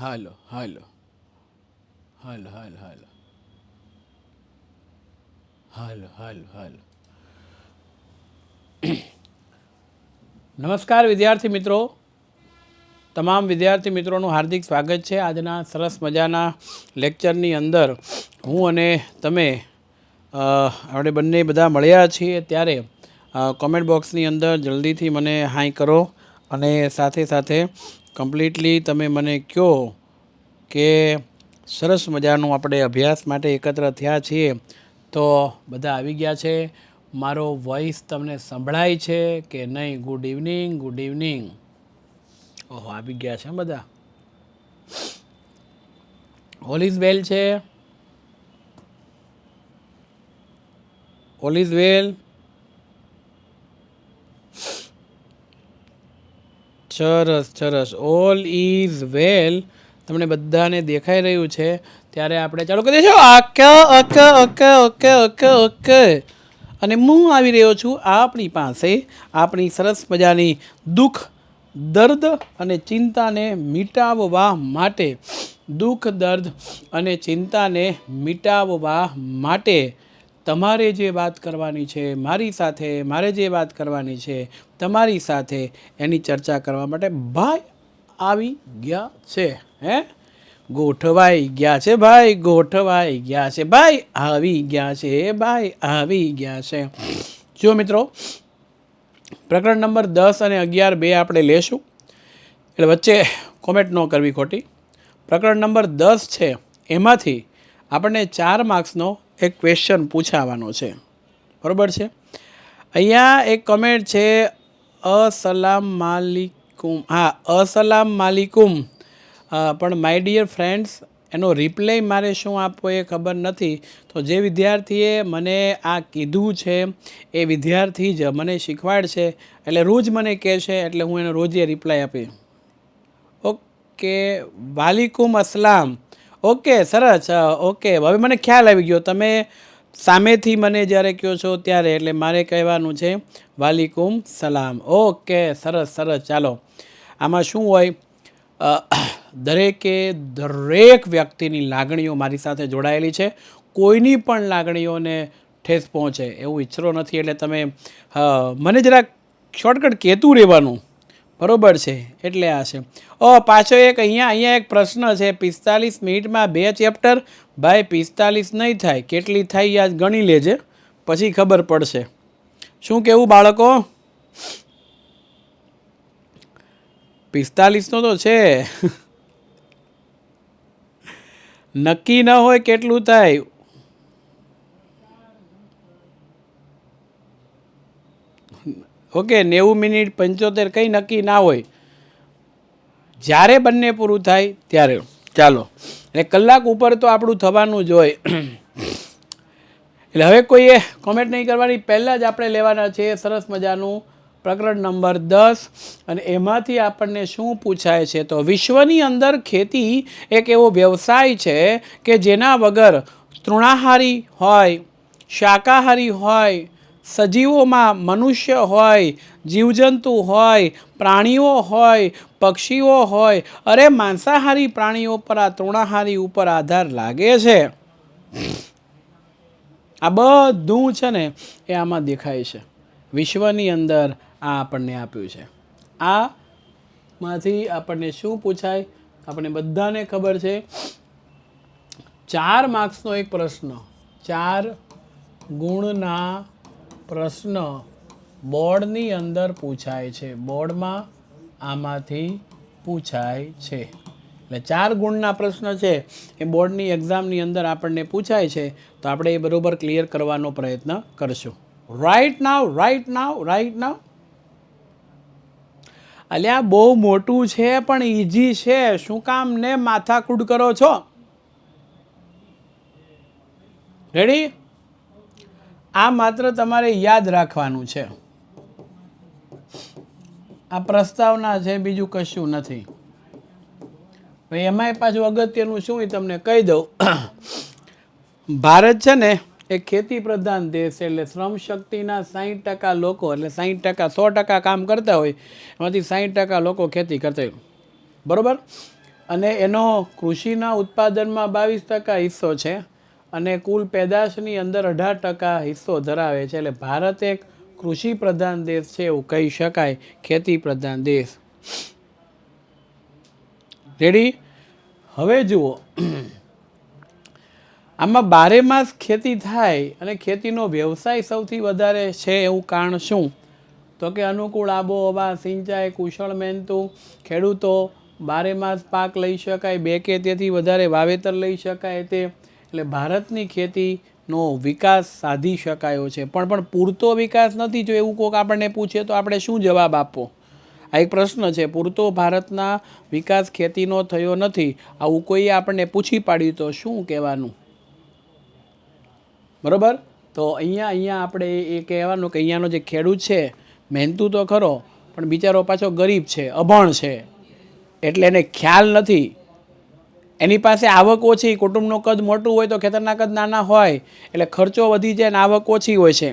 હાલો હાલો હાલો હાલો હાલો હાલો હાલો હાલો. નમસ્કાર વિદ્યાર્થી મિત્રો, તમામ વિદ્યાર્થી મિત્રોનું હાર્દિક સ્વાગત છે. આજના સરસ મજાના લેક્ચરની અંદર હું અને તમે આપણે બંને બધા મળ્યા છીએ. ત્યારે કોમેન્ટ બોક્સની અંદર જલ્દીથી મને હાઈ કરો અને સાથે સાથે કમ્પ્લીટલી તમે મને કહો કે સરસ મજાનું આપણે અભ્યાસ માટે એકત્ર થયા છીએ. તો બધા આવી ગયા છે? મારો વોઇસ તમને સંભળાય છે કે નહીં? Good evening, good evening. ઓહો, આવી ગયા છે બધા. ઓલ ઇઝ વેલ છે? All is well? સરસ સરસ, ઓલ ઇઝ વેલ તમને બધાને દેખાઈ રહ્યું છે. ત્યારે આપણે ચાલુ કરી દઈશું. Okay okay okay okay okay okay. અને હું આવી રહ્યો છું આપણી પાસે આપણી સરસ મજાની દુઃખ, દર્દ અને ચિંતાને મિટાવવા માટે. દુઃખ, દર્દ અને ચિંતાને મિટાવવા માટે તમારે જે વાત કરવાની છે મારી સાથે, મારે જે વાત કરવાની છે તમારી સાથે, એની ચર્ચા કરવા માટે ભાઈ આવી ગયા છે. હે, ગોઠવાઈ ગયા છે ભાઈ, ગોઠવાઈ ગયા છે ભાઈ, આવી ગયા છે ભાઈ, આવી ગયા છે. જો મિત્રો, પ્રકરણ નંબર 10 અને 11 બે આપણે લેશું, એટલે વચ્ચે કોમેન્ટ ન કરવી ખોટી. પ્રકરણ નંબર 10 છે, એમાંથી આપણને 4 માર્ક્સનો એક ક્વેશ્ચન પૂછાવાનો છે. બરાબર છે? અહીંયા એક કોમેન્ટ છે, અસલામ માલિકુમ. હા, અસલામ માલિકુમ. પણ માય ડિયર ફ્રેન્ડ્સ, એનો રિપ્લાય મારે શું આપવો એ ખબર નથી. તો જે વિદ્યાર્થીએ મને આ કીધું છે એ વિદ્યાર્થી જ મને શીખવાડશે, એટલે રોજ મને કહે છે, એટલે હું એને રોજે રિપ્લાય આપી. ઓકે, વાલિકુમ અસલામ. ઓકે, સરસ. ઓકે, હવે મને ખ્યાલ આવી ગયો. તમે સામેથી મને જ્યારે કહો છો ત્યારે, એટલે મારે કહેવાનું છે વાલિકુમ સલામ. ઓકે, સરસ સરસ. ચાલો, આમાં શું હોય, દરેક વ્યક્તિની લાગણીઓ મારી સાથે જોડાયેલી છે. કોઈની પણ લાગણીઓને ઠેસ પહોંચે એવું ઈચ્છરો નથી. એટલે તમે મને જરાક શોર્ટકટ કહેતું રહેવાનું. બરાબર છે? એટલે આ છે. પાછો એક અહીંયા એક પ્રશ્ન છે, 45 મિનિટમાં 2 ચેપ્ટર. ભાઈ 45 નહીં થાય, કેટલી થાય આજ ગણી લેજે, પછી ખબર પડશે. શું કહેવું બાળકો? 45 તો છે. નક્કી ન હોય કેટલું થાય. ઓકે, 90 મિનિટ 75 કંઈ નક્કી ના હોય, જ્યારે બંને પૂરું થાય ત્યારે. ચાલો, એટલે કલાક ઉપર તો આપણું થવાનું જ હોય. એટલે હવે કોઈએ કોમેન્ટ નહીં કરવાની. પહેલાં જ આપણે લેવાના છે સરસ મજાનું પ્રકરણ નંબર 10, અને એમાંથી આપણને શું પૂછાય છે, તો વિશ્વની અંદર ખેતી એક એવો વ્યવસાય છે કે જેના વગર તૃણાહારી હોય, શાકાહારી હોય, સજીવોમાં મનુષ્ય હોય, જીવજંતુ હોય, પ્રાણીઓ હોય, પક્ષીઓ હોય. અરે માંસાહારી પ્રાણીઓ પર આ તૃણાહારી ઉપર આધાર લાગે છે. આ બધું છે ને એ આમાં દેખાય છે. વિશ્વની અંદર આ આપણને આપ્યું છે. આમાંથી આપણને શું પૂછાય? આપણને બધાને ખબર છે, 4 માર્ક્સનો એક પ્રશ્ન, 4 ગુણના પ્રશ્ન બોર્ડની અંદર પૂછાય છે. બોર્ડમાં આમાંથી પૂછાય છે. એટલે 4 ગુણના પ્રશ્ન છે એ બોર્ડની એક્ઝામની અંદર આપણને પૂછાય છે. તો આપણે એ બરાબર ક્લિયર કરવાનો પ્રયત્ન કરશું. Right now, right now, right now. અલ્યા બહુ મોટું છે પણ ઇઝી છે. શું કામ ને માથાકૂટ કરો છો? રેડી? આ માત્ર તમારે યાદ રાખવાનું છે. આ પ્રસ્તાવના છે, બીજું કશું નથી. એમાંય પાછું અગત્યનું શું એ તમને કહી દઉં. ભારત છે ને એ ખેતી પ્રધાન દેશ છે. એટલે શ્રમ શક્તિના 60% લોકો, એટલે 60%, 100% કામ કરતા હોય, એમાંથી 60% લોકો ખેતી કરતા હોય. બરાબર? અને એનો કૃષિના ઉત્પાદનમાં 22% હિસ્સો છે અને કુલ પેદાશની અંદર 18% હિસ્સો ધરાવે છે. એટલે ભારત એક કૃષિ પ્રધાન દેશ છે એવું કહી શકાય, ખેતી પ્રધાન દેશ. રેડી? હવે જુઓ, આમાં 12 માસ ખેતી થાય અને ખેતીનો વ્યવસાય સૌથી વધારે છે એવું કારણ શું? તો કે અનુકૂળ આબોહવા, સિંચાઈ, કુશળ મહેનતુ ખેડૂતો, 12 માસ પાક લઈ શકાય, 2 કે તેથી વધારે વાવેતર લઈ શકાય તે. એટલે ભારતની ખેતીનો વિકાસ સાધી શકાયો છે. પણ પૂરતો વિકાસ નથી. જો એવું કોઈક આપણને પૂછે તો આપણે શું જવાબ આપવો? આ એક પ્રશ્ન છે. પૂરતો ભારતના વિકાસ ખેતીનો થયો નથી આવું કોઈ આપણને પૂછી પાડ્યું તો શું કહેવાનું? બરાબર? તો અહીંયા આપણે એ કહેવાનું કે અહીંયાનો જે ખેડૂત છે મહેનતુ તો ખરો, પણ બિચારો પાછો ગરીબ છે, અભણ છે, એટલે એને ખ્યાલ નથી. એની પાસે આવક ઓછી, કુટુંબનું કદ મોટું હોય તો ખેતરના કદ નાના હોય, એટલે ખર્ચો વધી જાય ને આવક ઓછી હોય છે.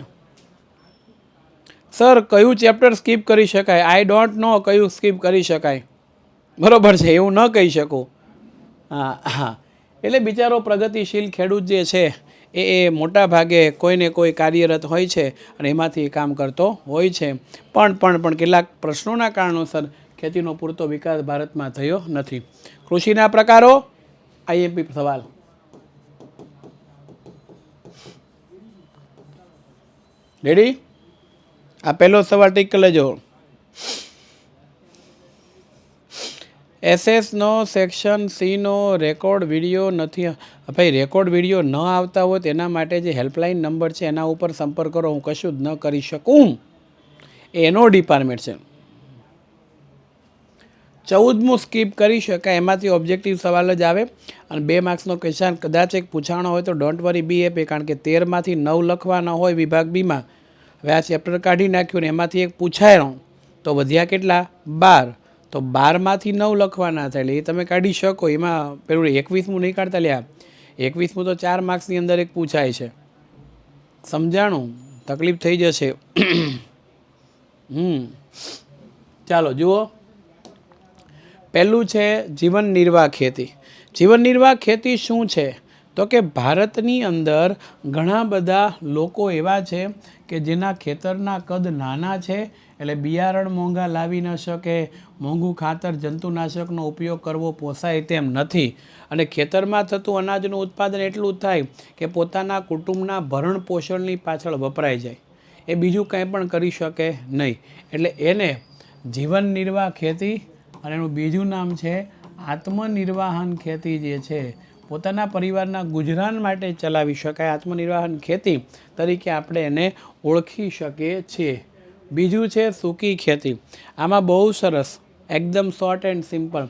સર, કયું ચેપ્ટર સ્કીપ કરી શકાય? આઈ ડોન્ટ નો કયું સ્કીપ કરી શકાય. બરાબર છે, એવું ન કહી શકું. હા, એટલે બિચારો પ્રગતિશીલ ખેડૂત જે છે એ મોટા ભાગે કોઈને કોઈ કાર્યરત હોય છે અને એમાંથી કામ કરતો હોય છે. પણ કેટલાક પ્રશ્નોના કારણોસર ખેતીનો પૂરતો વિકાસ ભારતમાં થયો નથી. કૃષિના પ્રકારો, આઈએમપી સવાલ. રેડી? આ પહેલો સવાલ ટીક કરી લેજો. SS નો સેક્શન C નો રેકોર્ડ વિડીયો નથી. ભાઈ, રેકોર્ડ વિડીયો ન આવતા હોય તેના માટે જે હેલ્પલાઇન નંબર છે એના ઉપર સંપર્ક કરો. હું કશું જ ન કરી શકું, એનો ડિપાર્ટમેન્ટ છે. 14મું સ્કીપ કરી શકાય, એમાંથી ઓબ્જેક્ટિવ સવાલ જ આવે અને 2 માર્ક્સનો ક્વેશ્ચન કદાચ એક પૂછાણો હોય તો ડોન્ટ વરી બી એપે, કારણ કે 13માંથી 9 લખવાના હોય વિભાગ બીમાં. હવે આ ચેપ્ટર કાઢી નાખ્યું ને એમાંથી એક પૂછાયો તો વધ્યા કેટલા? 12. તો 12માંથી 9 લખવાના થાય, એટલે એ તમે કાઢી શકો. એમાં પેલું 21મું નહીં કાઢતા લ્યા. 21મું તો 4 માર્ક્સની અંદર એક પૂછાય છે. સમજાણું? તકલીફ થઈ જશે. ચાલો જુઓ. પહેલું છે જીવન નિર્વાહ ખેતી. જીવન નિર્વાહ ખેતી શું છે? તો કે ભારતની અંદર ઘણા બધા લોકો એવા છે કે જેના ખેતરના કદ નાના છે, એટલે બિયારણ મોંઘા લાવી ન શકે, મોંઘું ખાતર જંતુનાશકનો ઉપયોગ કરવો પોસાય તેમ નથી, અને ખેતરમાં થતું અનાજનું ઉત્પાદન એટલું જ થાય કે પોતાના કુટુંબના ભરણ પોષણની પાછળ વપરાઈ જાય, એ બીજું કંઈ પણ કરી શકે નહીં. એટલે એને જીવન નિર્વાહ ખેતી, અને એનું બીજું નામ છે આત્મનિર્વાહન ખેતી. જે છે પોતાના પરિવારના ગુજરાન માટે ચલાવી શકાય, આત્મનિર્વાહન ખેતી તરીકે આપણે એને ઓળખી શકીએ છીએ. બીજું છે સૂકી ખેતી. આમાં બહુ સરસ, એકદમ શોર્ટ એન્ડ સિમ્પલ,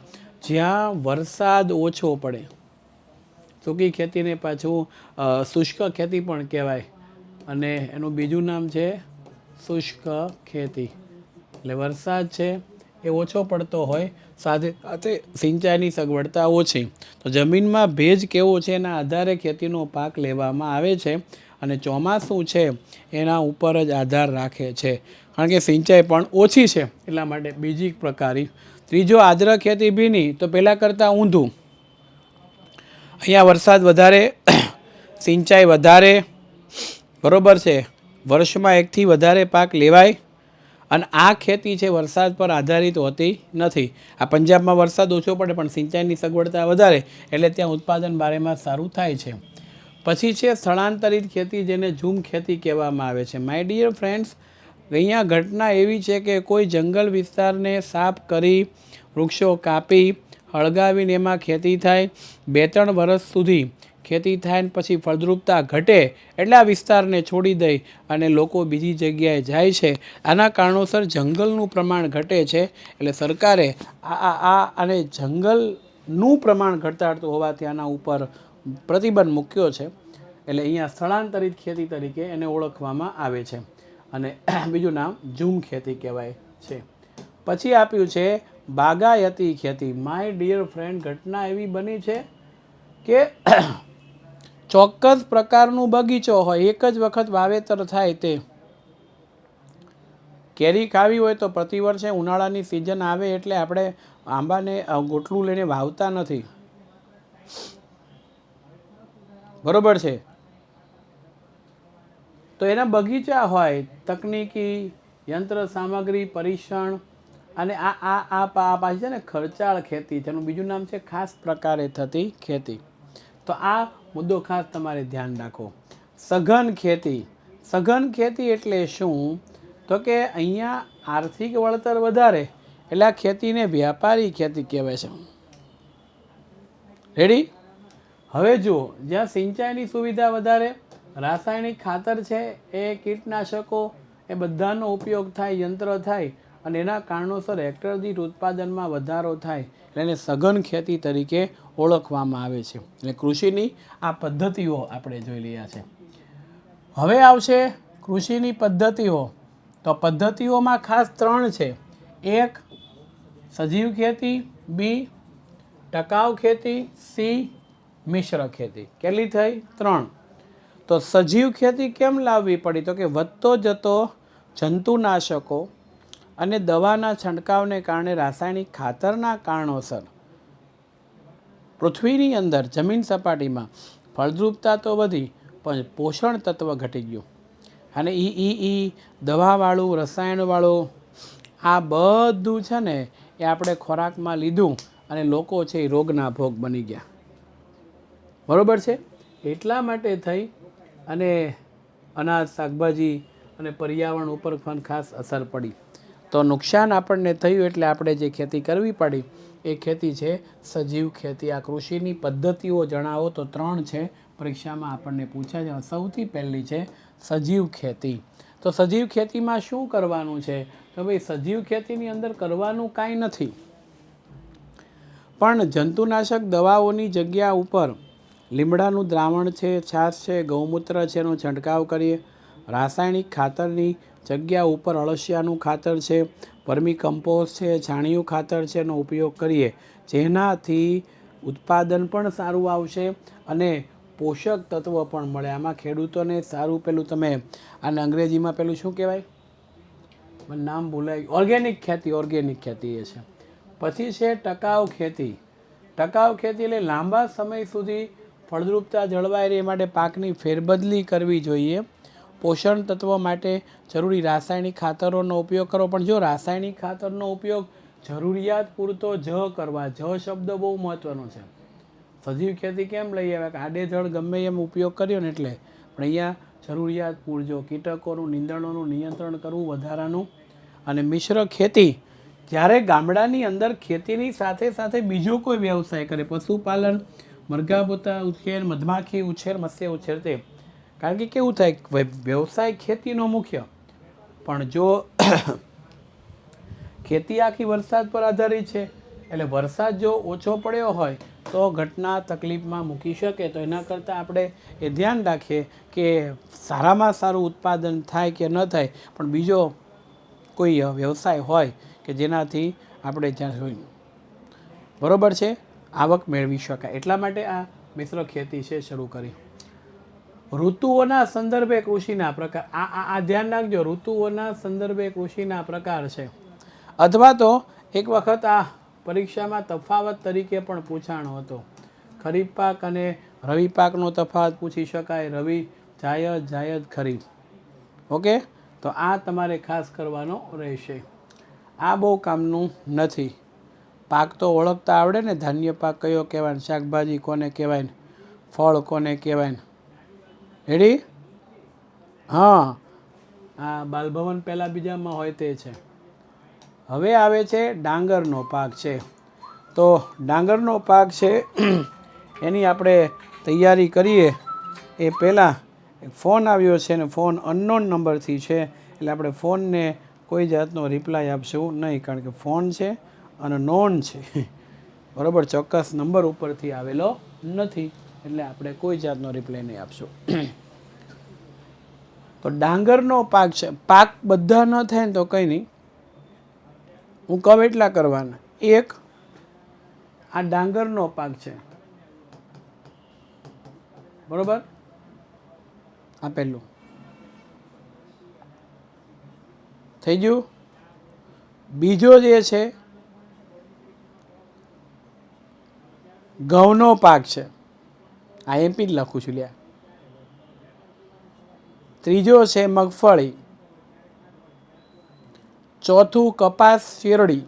જ્યાં વરસાદ ઓછો પડે. સૂકી ખેતીને પાછું શુષ્ક ખેતી પણ કહેવાય, અને એનું બીજું નામ છે શુષ્ક ખેતી. એટલે વરસાદ છે એ ઓછો પડતો હોય, સાથે સાથે સિંચાઈની સગવડતા ઓછી, તો જમીનમાં ભેજ કેવો છે એના આધારે ખેતીનો પાક લેવામાં આવે છે, અને ચોમાસું છે એના ઉપર જ આધાર રાખે છે, કારણ કે સિંચાઈ પણ ઓછી છે એટલા માટે. બીજી પ્રકારી. ત્રીજો આદ્ર ખેતી ભીની, તો પહેલાં કરતાં ઊંધું. અહીંયા વરસાદ વધારે, સિંચાઈ વધારે, બરાબર છે, વર્ષમાં એકથી વધારે પાક લેવાય, અને આ ખેતી છે વરસાદ પર આધારિત હોતી નથી. આ પંજાબમાં વરસાદ ઓછો પડે પણ સિંચાઈની સગવડતા વધારે, એટલે ત્યાં ઉત્પાદન 12 માસ સારું થાય છે. પછી છે સ્થળાંતરિત ખેતી, જેને ઝૂમ ખેતી કહેવામાં આવે છે. માય ડિયર ફ્રેન્ડ્સ, અહીંયા ઘટના એવી છે કે કોઈ જંગલ વિસ્તારને સાફ કરી, વૃક્ષો કાપી, હળગાવીને એમાં ખેતી થાય, 2-3 વર્ષ સુધી ખેતી થાય ને પછી ફળદ્રુપતા ઘટે એટલે આ વિસ્તારને છોડી દઈ અને લોકો બીજી જગ્યાએ જાય છે. આના કારણોસર જંગલનું પ્રમાણ ઘટે છે, એટલે સરકારે અને જંગલનું પ્રમાણ ઘટાડતું હોવાથી આના ઉપર પ્રતિબંધ મૂક્યો છે. એટલે અહીંયા સ્થળાંતરિત ખેતી તરીકે એને ઓળખવામાં આવે છે, અને બીજું નામ ઝૂમ ખેતી કહેવાય છે. પછી આપ્યું છે બાગાયતી ખેતી. માય ડિયર ફ્રેન્ડ, ઘટના એવી બની છે કે ચોક્કસ પ્રકારનું બગીચો હોય, એક જ વખત વાવેતર થાય કેરી ખાવી હોય તો પ્રતિવર્ષે ઉનાળાની સિઝન આવે એટલે આપણે આંબાને ગોટલું લઈને વાવતા નથી, બરોબર છે? તો એના બગીચા હોય, તકનીકી યંત્ર સામગ્રી પરીક્ષણ, અને આ પાછી છે ને ખર્ચાળ ખેતી છે, એનું બીજું નામ છે ખાસ પ્રકારે થતી ખેતી. તો આ મુદ્દો ખાસ તમારે ધ્યાન રાખો. સઘન ખેતી. સઘન ખેતી એટલે શું? તો કે અહીંયા આર્થિક વળતર વધારે એટલે આ ખેતીને વ્યાપારી ખેતી કહેવાય છે. રેડી? હવે જુઓ, જ્યાં સિંચાઈની સુવિધા વધારે, રાસાયણિક ખાતર છે એ કીટનાશકો એ બધાનો ઉપયોગ થાય, યંત્ર થાય, અને એના કારણોસર હેક્ટર દીઠ ઉત્પાદનમાં વધારો થાય એટલે એને સઘન ખેતી તરીકે ઓળખવામાં આવે છે. એટલે કૃષિની આ પદ્ધતિઓ આપણે જોઈ રહ્યા છે. હવે આવશે કૃષિની પદ્ધતિઓ. તો પદ્ધતિઓમાં ખાસ 3 છે. 1 સજીવ ખેતી, 2 ટકાઉ ખેતી, C મિશ્ર ખેતી. કેટલી થઈ? 3. તો સજીવ ખેતી કેમ લાવવી પડી? તો કે વધતો જતો જંતુનાશકો અને દવાના છંટકાવને કારણે રાસાયણિક ખાતરના કારણોસર પૃથ્વીની અંદર જમીન સપાટીમાં ફળદ્રુપતા તો વધી પણ પોષણ તત્વ ઘટી ગયું. અને દવાવાળું, રસાયણવાળું આ બધું છે ને એ આપણે ખોરાકમાં લીધું અને લોકો છે એ રોગના ભોગ બની ગયા, બરોબર છે? એટલા માટે થઈ અને અનાજ, શાકભાજી અને પર્યાવરણ ઉપર પણ ખાસ અસર પડી. તો નુકસાન આપણને થયું એટલે આપણે જે ખેતી કરવી પડી એ ખેતી છે સજીવ ખેતી. આ કૃષિની પદ્ધતિઓ જણાવો તો 3 છે, પરીક્ષામાં આપણને પૂછાય છે. સૌથી પહેલી છે સજીવ ખેતી. તો સજીવ ખેતીમાં શું કરવાનું છે? તો ભાઈ સજીવ ખેતીની અંદર કરવાનું કાંઈ નથી, પણ જંતુનાશક દવાઓની જગ્યા ઉપર લીમડાનું દ્રાવણ છે, છાશ છે, ગૌમૂત્ર છે એનો છંટકાવ કરીએ. રાસાયણિક ખાતરની જગ્યા ઉપર અળસિયાનું ખાતર છે, વર્મી કમ્પોસ્ટ છે, છાણિયું ખાતર છે એનો ઉપયોગ કરીએ, જેનાથી ઉત્પાદન પણ સારું આવશે અને પોષક તત્વ પણ મળે. આમાં ખેડૂતોને સારું. પેલું તમે આને અંગ્રેજીમાં પેલું શું કહેવાય? મને નામ ભૂલાય. ઓર્ગેનિક ખેતી. ઓર્ગેનિક ખેતી એ છે. પછી છે ટકાઉ ખેતી. ટકાઉ ખેતી એટલે લાંબા સમય સુધી ફળદ્રુપતા જળવાય રહે માટે પાકની ફેરબદલી કરવી જોઈએ. પોષણ તત્વ માટે જરૂરી રાસાયણિક ખાતરોનો ઉપયોગ કરો, પણ જો રાસાયણિક ખાતરનો ઉપયોગ જરૂરિયાત પૂરતો કરવા. શબ્દ બહુ મહત્વનો છે. સજીવ ખેતી કેમ લઈ આવ્યા? કે આડેધડ ગમે એમ ઉપયોગ કર્યો ને એટલે. પણ અહીંયા જરૂરિયાત પૂરજો. કીટકોનું, નીંદણોનું નિયંત્રણ કરવું વધારાનું. અને મિશ્ર ખેતી, જ્યારે ગામડાની અંદર ખેતીની સાથે સાથે બીજો કોઈ વ્યવસાય કરે, પશુપાલન, મરઘાપોતા ઉછેર, મધમાખી ઉછેર, મત્સ્ય ઉછેર, તે. કારણ કે કેવું થાય, વ્યવસાય ખેતીનો મુખ્ય, પણ જો ખેતી આખી વરસાદ પર આધારિત છે એટલે વરસાદ જો ઓછો પડ્યો હોય તો ઘટના તકલીફમાં મૂકી શકે. તો એના કરતાં આપણે એ ધ્યાન રાખીએ કે સારામાં સારું ઉત્પાદન થાય કે ન થાય, પણ બીજો કોઈ વ્યવસાય હોય કે જેનાથી આપણે જ્યાં હોય, બરોબર છે, આવક મેળવી શકાય. એટલા માટે આ મિશ્ર ખેતી છે શરૂ કરી. ઋતુઓના સંદર્ભે કૃષિના પ્રકાર. આ ધ્યાન રાખજો, ઋતુઓના સંદર્ભે કૃષિના પ્રકાર છે. અથવા તો એક વખત આ પરીક્ષામાં તફાવત તરીકે પણ પૂછાણો હતો. ખરીફ પાક અને રવિ પાકનો તફાવત પૂછી શકાય. રવિ જાયદ, જાયદ ખરીફ. ઓકે, તો આ તમારે ખાસ કરવાનો રહેશે. આ બહુ કામનું નથી. પાક તો ઓળખતા આવડે ને, ધાન્ય પાક કયો કહેવાય, શાકભાજી કોને કહેવાય, ફળ કોને કહેવાય. રેડી? હા, આ બાલભવન પહેલાં બીજામાં હોય તે છે. હવે આવે છે ડાંગરનો પાક છે. તો ડાંગરનો પાક છે એની આપણે તૈયારી કરીએ એ પહેલાં એક ફોન આવ્યો છે, ને ફોન અનનોન નંબરથી છે, એટલે આપણે ફોનને કોઈ જાતનો રિપ્લાય આપશું નહીં, કારણ કે ફોન છે અને નોન છે, બરાબર, ચોક્કસ નંબર ઉપરથી આવેલો નથી, એટલે આપણે કોઈ જાતનો રિપ્લાય નહીં આપશું. તો ડાંગરનો પાક છે. પાક બધા ન થાય ને તો કંઈ નહીં, હું કહું એટલા કરવાના. એક, આ ડાંગરનો પાક છે, બરોબર, આ પહેલું થઈ ગયું. બીજો જે છે ઘઉંનો પાક છે, આઈએમપી જ લખું છું લ્યા. ત્રીજો છે મગફળી. ચોથું કપાસ શેરડી.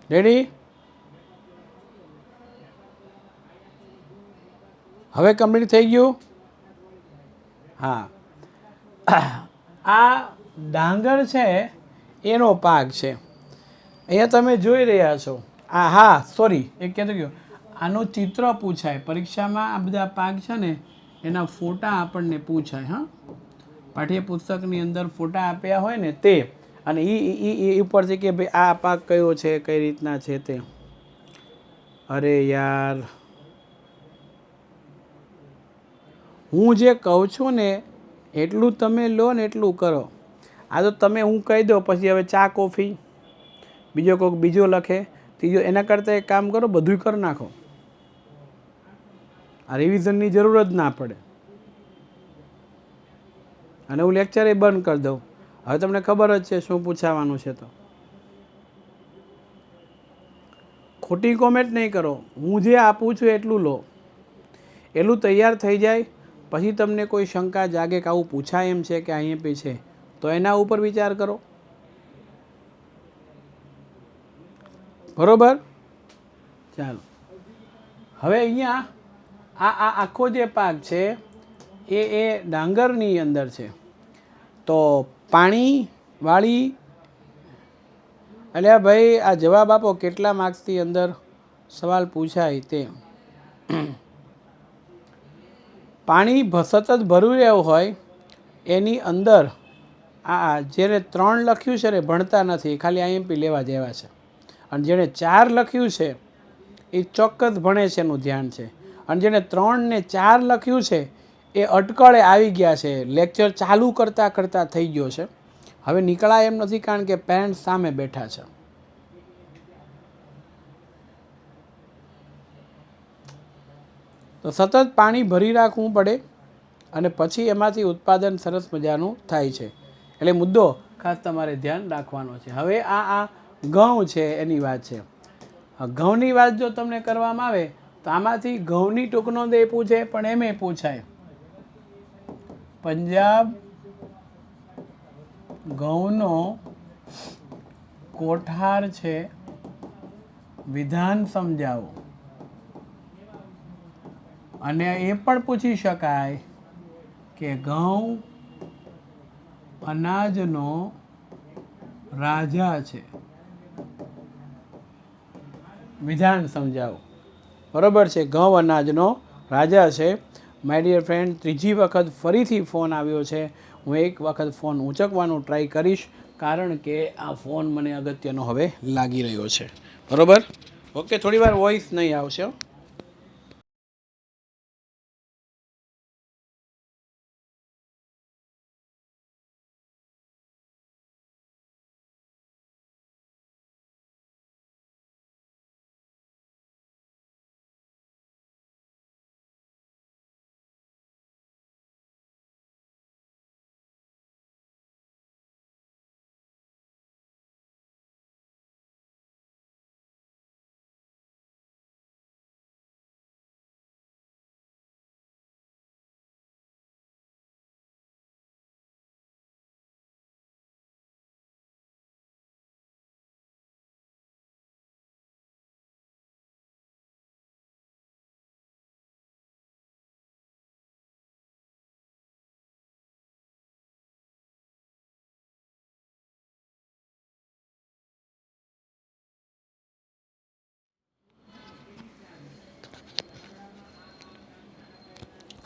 રેડી? હવે કમ્પ્લીટ થઈ ગયું. હા, આ ડાંગર છે એનો પાક છે. અહીંયા તમે જોઈ રહ્યા છો. હા સોરી, એક કહેતો ગયો, આનું ચિત્ર પૂછાય પરીક્ષામાં. આ બધા પાક છે ને એના ફોટા આપણને પૂછાય. હા, પાઠ્યપુસ્તકની અંદર ફોટા આપ્યા હોય ને તે, અને એ ઉપરથી કે ભાઈ આ પાક કયો છે, કઈ રીતના છે તે. અરે યાર, હું જે કહું છું ને એટલું તમે લો ને એટલું કરો. આ તો તમે હું કહી દો પછી હવે ચા કોફી બીજો કોઈક બીજો લખે ત્રીજો, એના કરતાં એક કામ કરો, બધું કરી નાખો. આ રિવિઝનની જરૂર જ ના પડે. અને હું લેક્ચર એ બંધ કરી દઉં. હવે તમને ખબર જ છે શું પૂછાવાનું છે. તો ખોટી કોમેન્ટ નહીં કરો. હું જે આપું છું એટલું લો. એટલું તૈયાર થઈ જાય પછી તમને કોઈ શંકા જાગે કે આવું પૂછાય એમ છે કે અહીંયા છે, તો એના ઉપર વિચાર કરો. બરોબર? ચાલો, હવે અહીંયા આ આખો જે પાક છે એ ડાંગરની અંદર છે. તો પાણીવાળી, એટલે ભાઈ આ જવાબ આપો કેટલા માર્ક્સની અંદર સવાલ પૂછાય તે. પાણી સતત ભર્યું રહેવું હોય એની અંદર આ જેને 3 લખ્યું છે ને ભણતા નથી, ખાલી આઈએમપી લેવા જેવા છે. અને જેણે 4 લખ્યું છે એ ચોક્કસ ભણે છે, એનું ધ્યાન છે. અને જેણે 3 ને 4 લખ્યું છે એ અટકળે આવી ગયા છે, લેક્ચર ચાલુ કરતાં કરતાં થઈ ગયો છે. હવે નીકળાય એમ નથી, કારણ કે પેરેન્ટ્સ સામે બેઠા છે. તો સતત પાણી ભરી રાખવું પડે અને પછી એમાંથી ઉત્પાદન સરસ મજાનું થાય છે. એટલે મુદ્દો ખાસ તમારે ધ્યાન રાખવાનો છે. હવે આ ઘઉં છે એની વાત છે. ઘઉંની વાત જો તમને કરવામાં આવે તો આમાંથી ઘઉંની ટૂંકનો દે પૂછે, પણ એમ પૂછાય પંજાબ ઘઉંનો કોઠાર છે, વિધાન સમજાવો. અને એ પણ પૂછી શકાય કે ઘઉં અનાજનો રાજા છે, વિધાન સમજાવો. બરોબર છે, ઘઉં અનાજનો રાજા છે. માય ડિયર ફ્રેન્ડ, ત્રીજી વખત ફરીથી ફોન આવ્યો છે. હું એક વખત ફોન ઊંચકવાનું ટ્રાય કરીશ, કારણ કે આ ફોન મને અગત્યનો હવે લાગી રહ્યો છે. બરોબર? ઓકે, થોડી વાર વોઇસ નહીં આવશે.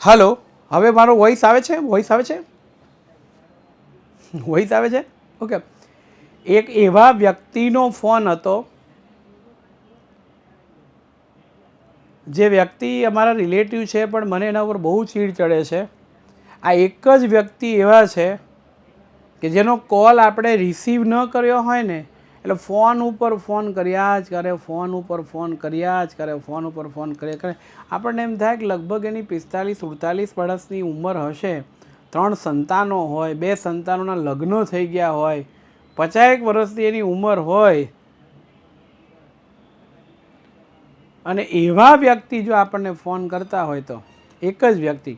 હલો, હવે મારો વોઇસ આવે છે? વોઇસ આવે છે? વોઇસ આવે છે? ઓકે. એક એવા વ્યક્તિનો ફોન હતો, જે વ્યક્તિ અમારા રિલેટિવ છે, પણ મને એના ઉપર બહુ ચીડ ચડે છે. આ એક જ વ્યક્તિ એવા છે કે જેનો કોલ આપણે રિસીવ ન કર્યો હોય ને એટલે ફોન ઉપર ફોન કર્યા જ કરે, ફોન ઉપર ફોન કર્યા જ કરે, ફોન ઉપર ફોન કર્યા કરે. આપણને એમ થાય કે લગભગ એની 45-48 વર્ષની ઉંમર હશે, 3 સંતાનો હોય, 2 સંતાનોના લગ્નો થઈ ગયા હોય, 50 વર્ષની એની ઉંમર હોય અને એવા વ્યક્તિ જો આપણને ફોન કરતા હોય તો એક જ વ્યક્તિ,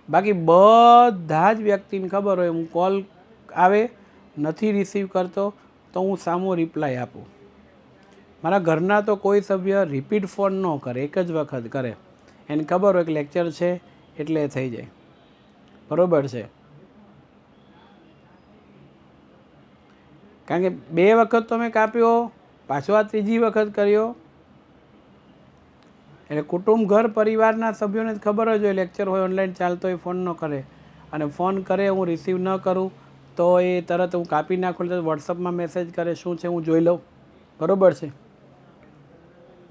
બાકી બધા જ વ્યક્તિને ખબર હોય હું કોલ આવે નથી રિસીવ કરતો તો હું સામો રિપ્લાય આપું. મારા ઘરના તો કોઈ સભ્ય રિપીટ ફોન ન કરે, એક જ વખત કરે. એને ખબર હોય કે લેક્ચર છે એટલે થઈ જાય. બરાબર છે? કારણ કે 2 વખત તો મેં કાપ્યો, પાછો આ 3જી વખત કર્યો. એટલે કુટુંબ, ઘર, પરિવારના સભ્યોને ખબર જ હોય લેક્ચર હોય, ઓનલાઈન ચાલતો હોય, ફોન ન કરે. અને ફોન કરે હું રિસીવ ન કરું તો એ તરત હું કાપી નાખું, તો વોટ્સઅપમાં મેસેજ કરે શું છે હું જોઈ લઉં. બરાબર છે?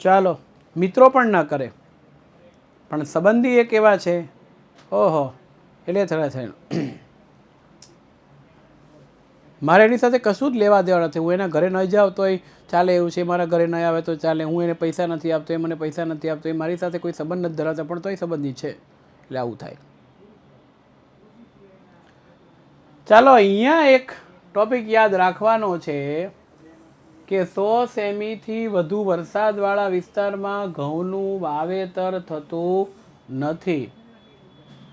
ચાલો, મિત્રો પણ ન કરે, પણ સંબંધી એક એવા છે, ઓહો, એટલે થાય મારે એની સાથે કશું જ લેવા દેવા નથી. હું એના ઘરે ન જાઉં તોય ચાલે એવું છે, મારા ઘરે ન આવે તો ચાલે, હું એને પૈસા નથી આપતો, એ મને પૈસા નથી આપતો, એ મારી સાથે કોઈ સંબંધ નથી ધરાવતા, પણ તોય સંબંધી છે. એટલે આવું થાય. ચાલો, અહીંયા એક ટોપિક યાદ રાખવાનો છે કે 100 સેમીથી વધુ વરસાદવાળા વિસ્તારમાં ઘઉંનું વાવેતર થતું નથી.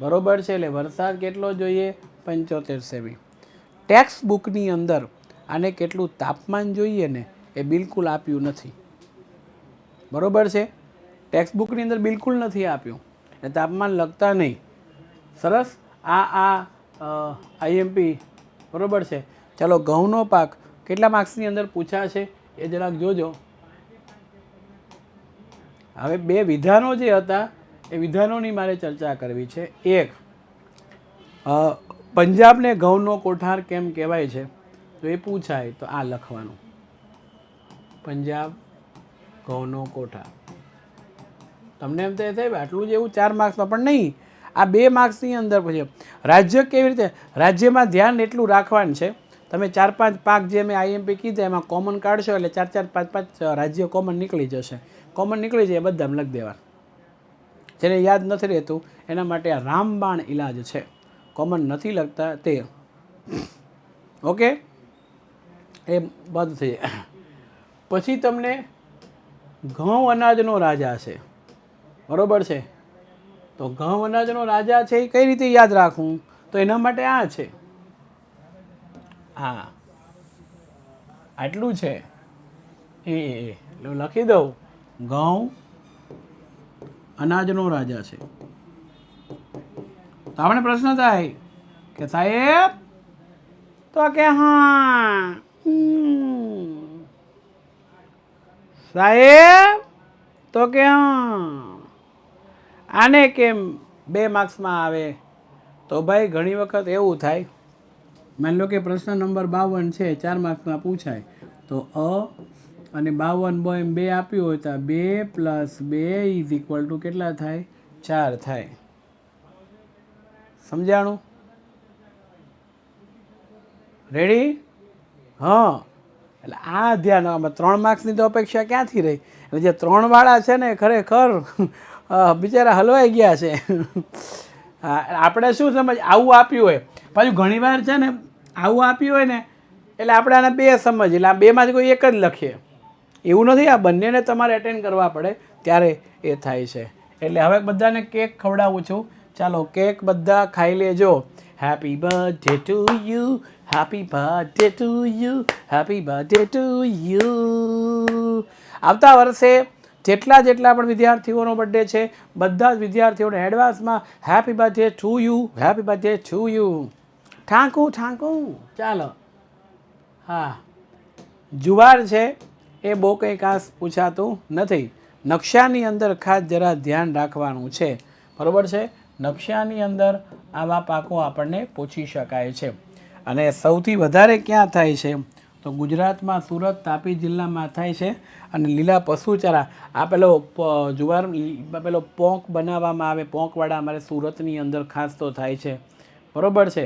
બરોબર છે? એટલે વરસાદ કેટલો જોઈએ? 75 સેમી. ટેક્સ્ટ બુકની અંદર આને કેટલું તાપમાન જોઈએ ને એ બિલકુલ આપ્યું નથી. બરોબર છે? ટેક્સ્ટ બુકની અંદર બિલકુલ નથી આપ્યું, એ તાપમાન લખતા નહીં. સરસ. આઈએમપી બરોબર છે. ચાલો, ઘઉંનો પાક કેટલા માર્ક્સની અંદર પૂછાશે એ જરાક જોજો. હવે 2 વિધાનો જે હતા એ વિધાનોની મારે ચર્ચા કરવી છે. એક, પંજાબને ઘઉંનો કોઠાર કેમ કહેવાય છે? તો એ પૂછાય તો આ લખવાનું, પંજાબ ઘઉંનો કોઠાર. તમને એમ થાય સાહેબ આટલું જ એવું 4 માર્ક્સમાં, પણ નહીં, આ 2 માર્ક્સની અંદર. પછી રાજ્ય કેવી રીતે? રાજ્યમાં ધ્યાન એટલું રાખવાનું છે, તમે 4-5 પાક જે મેં આઈએમપી કીધા એમાં કોમન કાઢશો એટલે 4-4, 5-5 રાજ્ય કોમન નીકળી જશે. કોમન નીકળી જાય બધામાં લખી દેવા. જેને યાદ નથી રહેતું એના માટે આ રામબાણ ઇલાજ છે. કોમન નથી લખતા તે. ઓકે, એ બંધ થઈ જાય. પછી તમને ઘઉં અનાજનો રાજા છે. બરોબર છે? તો ઘઉં અનાજનો રાજા છે એ કઈ રીતે યાદ રાખવું? તો એના માટે આ છે, હા આટલું છે એ લખી દઉં, ઘઉં અનાજનો રાજા છે. તો આપણે પ્રશ્ન થાય કે સાહેબ તો કે હા, સાહેબ તો કે હા, આને કેમ 2 માર્ક્સમાં આવે? તો ભાઈ ઘણી વખત એવું થાય, માની લો કે પ્રશ્ન નંબર 52 છે, 4 માર્ક્સમાં પૂછાય, તો અ અને 52 એમ 2 આપ્યું હોય તો 2 + 2 = કેટલા થાય? 4 થાય. સમજાણું? રેડી? હા. એટલે આ ધ્યાન, આમાં 3 માર્ક્સની તો અપેક્ષા ક્યાંથી રહી? એટલે જે 3 વાળા છે ને ખરેખર બિચારા હલવાઈ ગયા છે. આપણે શું સમજ, આવું આપ્યું હોય, પાછું ઘણીવાર છે ને આવું આપ્યું હોય ને એટલે આપણે આને 2 સમજ, એટલે આ 2માંથી કોઈ એક જ લખીએ. એવું નથી, આ બંનેને તમારે એટેન્ડ કરવા પડે ત્યારે એ થાય છે. એટલે હવે બધાને કેક ખવડાવું છું. ચાલો, કેક બધા ખાઈ લેજો. Happy birthday to you, happy birthday to you, happy birthday to you. આવતા વર્ષે જેટલા પણ વિદ્યાર્થીઓનો બર્થડે છે બધા જ વિદ્યાર્થીઓને એડવાન્સમાં happy birthday to you, happy birthday to you. Thank you thank you. ચાલો, હા, જુવાર છે એ બહુ કંઈ ખાસ પૂછાતું નથી. નકશાની અંદર ખાસ જરા ધ્યાન રાખવાનું છે. બરાબર છે? નકશાની અંદર આવા પાકો આપણને પૂછી શકાય છે. અને સૌથી વધારે ક્યાં થાય છે? તો ગુજરાતમાં સુરત, તાપી જિલ્લામાં થાય છે. અને લીલા પશુચારા, આ પેલો જુવાર પેલો પોંક બનાવવામાં આવે, પોંકવાળા અમારે સુરતની અંદર ખાસ તો થાય છે. બરાબર છે?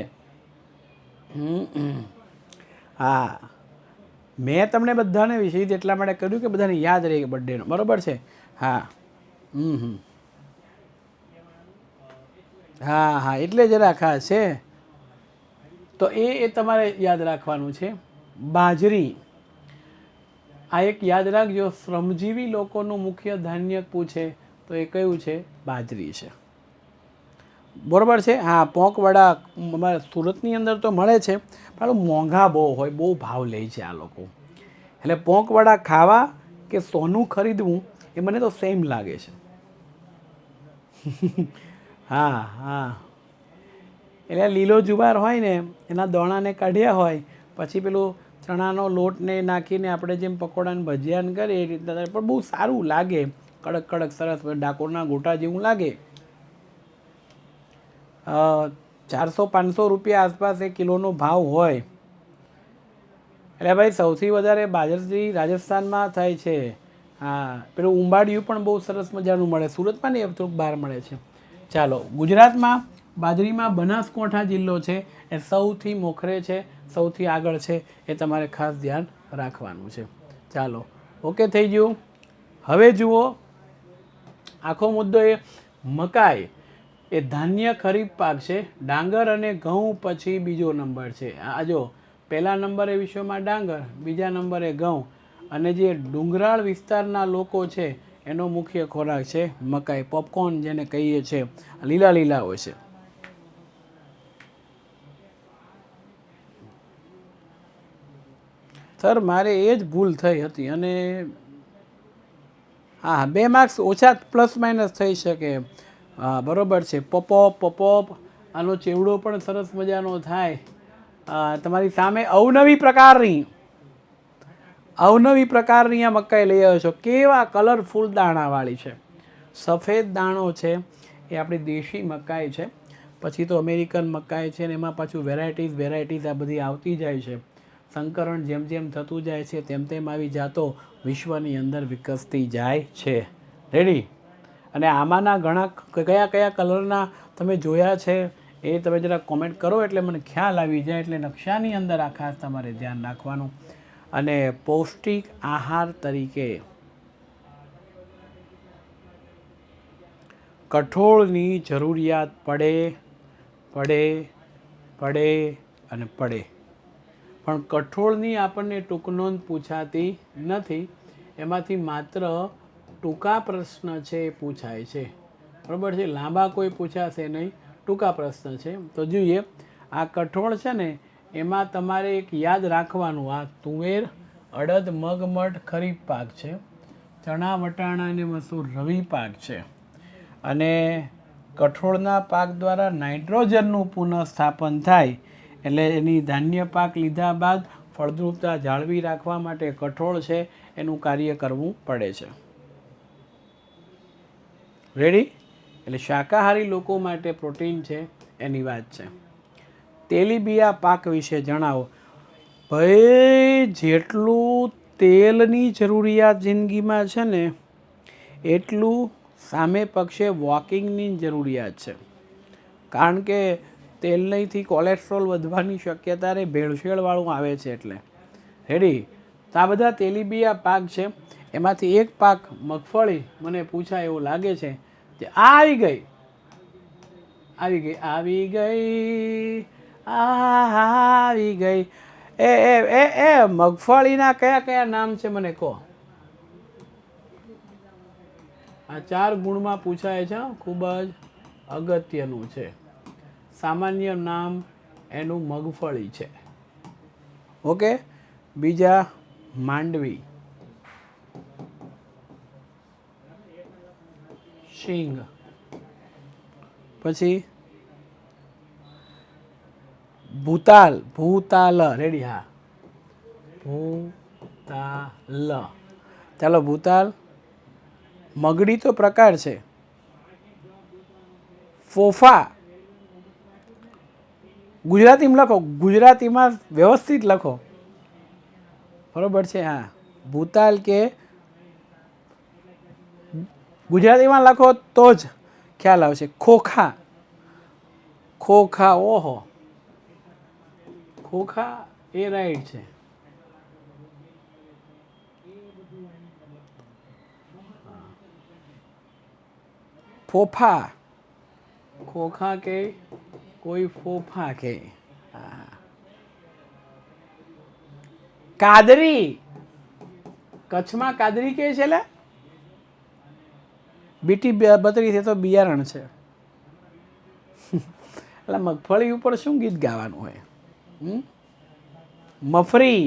હા, મેં તમને બધાને વિષય એટલા માટે કર્યું કે બધાને યાદ રહે બર્થડેનો. બરાબર છે? હા. હા હા, એટલે જરા ખાસ છે. તો એ તમારે યાદ રાખવાનું છે. બાજરી, આ એક યાદ રાખજો, શ્રમજીવી લોકોનું મુખ્ય ધાન્ય પૂછે તો એ કયું છે? બાજરી છે. બરોબર છે. હા, પોંક વડા અમારા સુરતની અંદર તો મળે છે, પણ મોંઘા બહુ હોય, બહુ ભાવ લે છે આ લોકો. એટલે પોંક વડા ખાવા કે સોનું ખરીદવું એ મને તો સેમ લાગે છે. હા હા, એટલે લીલો જુવાર હોય ને એના દોણાને કાઢ્યા હોય, પછી પેલું ચણાનો લોટને નાખીને આપણે જેમ પકોડાને ભજીયાને કરીએ એ રીતના, પણ બહુ સારું લાગે, કડક કડક સરસ ડાકોરના ગોટા જેવું લાગે. 400-500 રૂપિયા આસપાસ એ કિલોનો ભાવ હોય. એટલે ભાઈ સૌથી વધારે બાજરી રાજસ્થાનમાં થાય છે. હા, પેલું ઉંબાડિયું પણ બહુ સરસ મજાનું મળે, સુરતમાં નહીં થોડુંક બહાર મળે છે. ચાલો, ગુજરાતમાં બાજરીમાં બનાસકાંઠા જિલ્લો છે એ સૌથી મોખરે છે, સૌથી આગળ છે, એ તમારે ખાસ ધ્યાન રાખવાનું છે. ચાલો, ઓકે થઈ ગયું. હવે જુઓ, આખો મુદ્દો એ મકાઈ એ ધાન્ય ખરીફ પાક છે. ડાંગર અને ઘઉં પછી બીજો નંબર છે. આ જો, પહેલા નંબરે વિશ્વમાં ડાંગર, બીજા નંબરે ઘઉં, અને જે ડુંગરાળ વિસ્તારના લોકો છે એનો મુખ્ય ખોરાક છે મકાઈ, પોપકોર્ન જેને કહીએ છીએ, લીલા લીલા હોય છે. સર મારે એ જ ભૂલ થઈ હતી, અને હા, 2 માર્ક્સ ઓછા પ્લસ માઇનસ થઈ શકે. હા બરાબર છે. પપોપ પપોપ, આનો ચેવડો પણ સરસ મજાનો થાય. તમારી સામે અવનવી પ્રકારની આ મકાઈ લઈ આવ્યો છો. કેવા કલરફુલ દાણાવાળી છે, સફેદ દાણો છે, એ આપણી દેશી મકાઈ છે. પછી તો અમેરિકન મકાઈ છે ને એમાં પાછું વેરાયટીઝ આ બધી આવતી જાય છે. સંકરણ જેમ જેમ થતું જાય છે તેમ તેમ આવી જાતો વિશ્વની અંદર વિકસતી જાય છે. રેડી? અને આમાંના ઘણા કયા કયા કલરના તમે જોયા છે એ તમે જરા કોમેન્ટ કરો એટલે મને ખ્યાલ આવી જાય. એટલે નકશાની અંદર આ ખાસ તમારે ધ્યાન રાખવાનું. અને પૌષ્ટિક આહાર તરીકે કઠોળની જરૂરિયાત પડે પડે પડે અને પડે, પણ કઠોળની આપણને ટૂંકનોંધ પૂછાતી નથી. એમાંથી માત્ર ટૂંકા પ્રશ્ન છે એ પૂછાય છે. બરાબર છે? લાંબા કોઈ પૂછાશે નહીં, ટૂંકા પ્રશ્ન છે. તો જોઈએ, આ કઠોળ છે ને એમાં તમારે એક યાદ રાખવાનું, આ તુવેર, અડદ, મગ, મઠ ખરીફ પાક છે. ચણા, વટાણા અને મસૂર રવિ પાક છે. અને કઠોળના પાક દ્વારા નાઇટ્રોજનનું પુનઃસ્થાપન થાય, એટલે એની ધાન્ય પાક લીધા બાદ ફળદ્રુપતા જાળવી રાખવા માટે કઠોળ છે એનું કાર્ય કરવું પડે છે. રેડી? એટલે શાકાહારી લોકો માટે પ્રોટીન છે એની વાત છે. તેલીબિયા પાક વિશે જણાવો. ભાઈ, જેટલું તેલની જરૂરિયાત જિંદગીમાં છે ને એટલું સામે પક્ષે વોકિંગની જરૂરિયાત છે. કારણ કે તેલ નહીંથી કોલેસ્ટ્રોલ વધવાની શક્યતા રે, ભેળસેળવાળું આવે છે એટલે. રેડી? તો આ બધા તેલીબિયા પાક છે. એમાંથી એક પાક મગફળી મને પૂછાય એવું લાગે છે. કે આવી ગઈ આવી ગઈ આવી ગઈ. એ એ એ એ મગફળીના કયા કયા નામ છે મને કહો. આ 4 ગુણમાં પૂછાય છે, ખૂબ જ અગત્યનું છે. સામાન્ય નામ એનું મગફળી છે. ઓકે? બીજા માંડવી, શીંગ, પછી ભૂતાલ, ભૂતાલ. રેડી? હા, ભૂતાલ. ચાલો, ભૂતાલ. મગડી તો પ્રકાર છે. ફોફા, ગુજરાતીમાં લખો, ગુજરાતીમાં વ્યવસ્થિત લખો. બરોબર છે? હા, ભૂતાલ કે ગુજરાતીમાં લખો તો જ ખ્યાલ આવશે. ખોખા, ખોખા. ઓહો, ખોખા એ રાઈટ છે. ફોફા, ખોખા કે કોઈ ફોફા કે. હા, કાદરી, કચ્છમાં કાદરી કે છે લે, બીટી બતરી છે તો બિયારણ છે. એટલે મગફળી ઉપર શું ગીત ગાવાનું હોય? મફરી,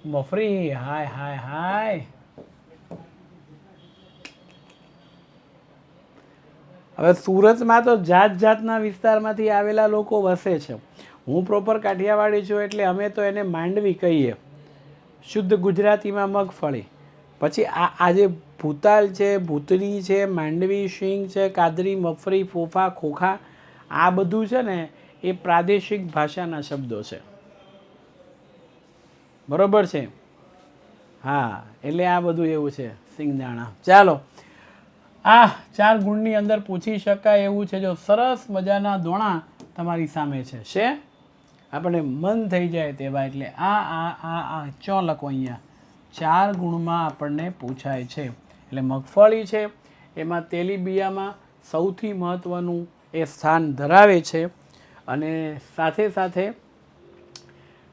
મફરી. હાય હાય હાય. હવે સુરતમાં તો જાત જાતના વિસ્તારમાંથી આવેલા લોકો વસે છે. હું પ્રોપર કાઠિયાવાડી છું એટલે અમે તો એને માંડવી કહીએ, શુદ્ધ ગુજરાતીમાં મગફળી. પછી આ જે ભૂતાલ છે, ભૂતરી છે, માંડવી, શીંગ છે, કાદરી, મફરી, ફોફા, ખોખા, આ બધું છે ને એ પ્રાદેશિક ભાષાના શબ્દો છે. બરોબર છે? હા, એટલે આ બધું એવું છે સિંગદાણા. ચાલો, આ 4 ગુણની અંદર પૂછી શકાય એવું છે. જો સરસ મજાના દોણા તમારી સામે છે આપણે મન થઈ જાય તેવા. એટલે આ ચો લખો અહીંયા. 4 ગુણમાં આપણને પૂછાય છે. એટલે મગફળી છે એમાં તેલીબિયામાં સૌથી મહત્ત્વનું એ સ્થાન ધરાવે છે. અને સાથે સાથે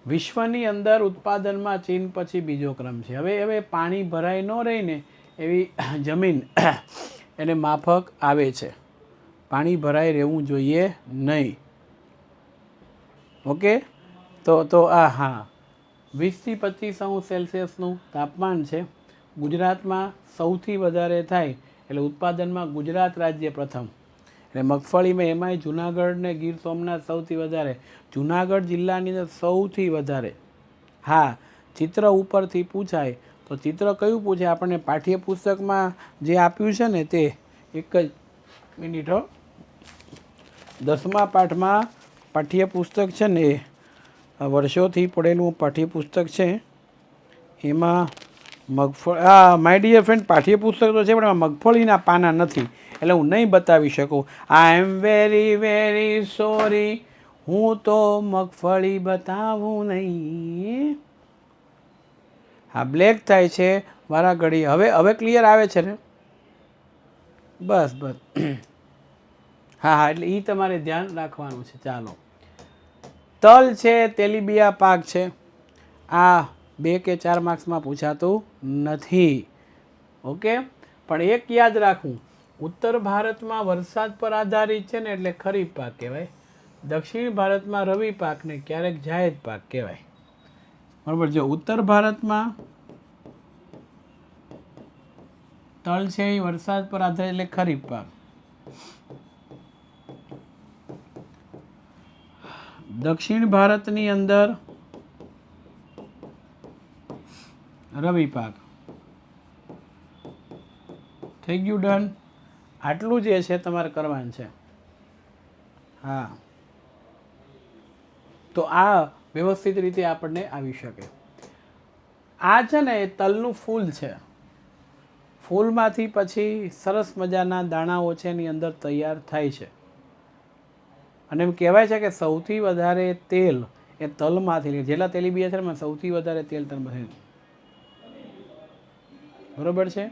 વિશ્વની અંદર ઉત્પાદનમાં ચીન પછી બીજો ક્રમ છે. હવે પાણી ભરાય ન રહીને એવી જમીન એને માફક આવે છે. પાણી ભરાય રહેવું જોઈએ નહીં. ઓકે, તો હા 20 થી 25 સેલ્સિયસનું તાપમાન છે. ગુજરાતમાં સૌથી વધારે થાય એટલે ઉત્પાદનમાં ગુજરાત રાજ્ય પ્રથમ. એટલે મગફળીમાં એમાંય જુનાગઢ ને ગીર સોમનાથ સૌથી વધારે. જુનાગઢ જિલ્લાની અંદર સૌથી વધારે. હા, ચિત્ર ઉપરથી પૂછાય તો ચિત્ર કયું પૂછે આપણને પાઠ્યપુસ્તકમાં જે આપ્યું છે ને તે. એક જ મિનિટ હો. 10મા પાઠમાં પાઠ્યપુસ્તક છે ને એ વર્ષોથી પડેલું પાઠ્યપુસ્તક છે. એમાં મગફળી, માય ડિયર ફ્રેન્ડ, પાઠ્યપુસ્તક તો છે પણ એમાં મગફળીના પાના નથી એટલે હું નહીં બતાવી શકું. આઈ એમ વેરી વેરી સોરી, હું તો મગફળી બતાવું નહીં. હા, બ્લેક થાય છે મારા ઘડી. હવે ક્લિયર આવે છે ને? બસ. હા, એટલે એ તમારે ધ્યાન રાખવાનું છે. ચાલો, તલ છે, તેલીબિયા પાક છે. આ 2 કે 4 માર્ક્સમાં પૂછાતું નથી. ઓકે, પણ એક યાદ રાખવું, ઉત્તર ભારતમાં વરસાદ પર આધારિત છે ને એટલે ખરીફ પાક કહેવાય. દક્ષિણ ભારતમાં રવિ પાકને ક્યારેક જાયદ પાક કહેવાય. બરાબર? જો ઉત્તર ભારતમાં તલ છે એ વરસાદ પર આધારિત એટલે ખરીફ પાક. દક્ષિણ ભારતની અંદર રવિ પાક. થઈ ગયું? ડન. આટલું જે છે તમારે કરવાનું છે. હા, તો આ વ્યવસ્થિત રીતે આપણને આવી શકે. આ છે ને એ તલનું ફૂલ છે. ફૂલમાંથી પછી સરસ મજાના દાણાઓ છે એની અંદર તૈયાર થાય છે. અને એમ કહેવાય છે કે સૌથી વધારે તેલ એ તલમાંથી, જેટલા તેલીબિયા છે એમાં સૌથી વધારે તેલ તલમાંથી. બરોબર છે?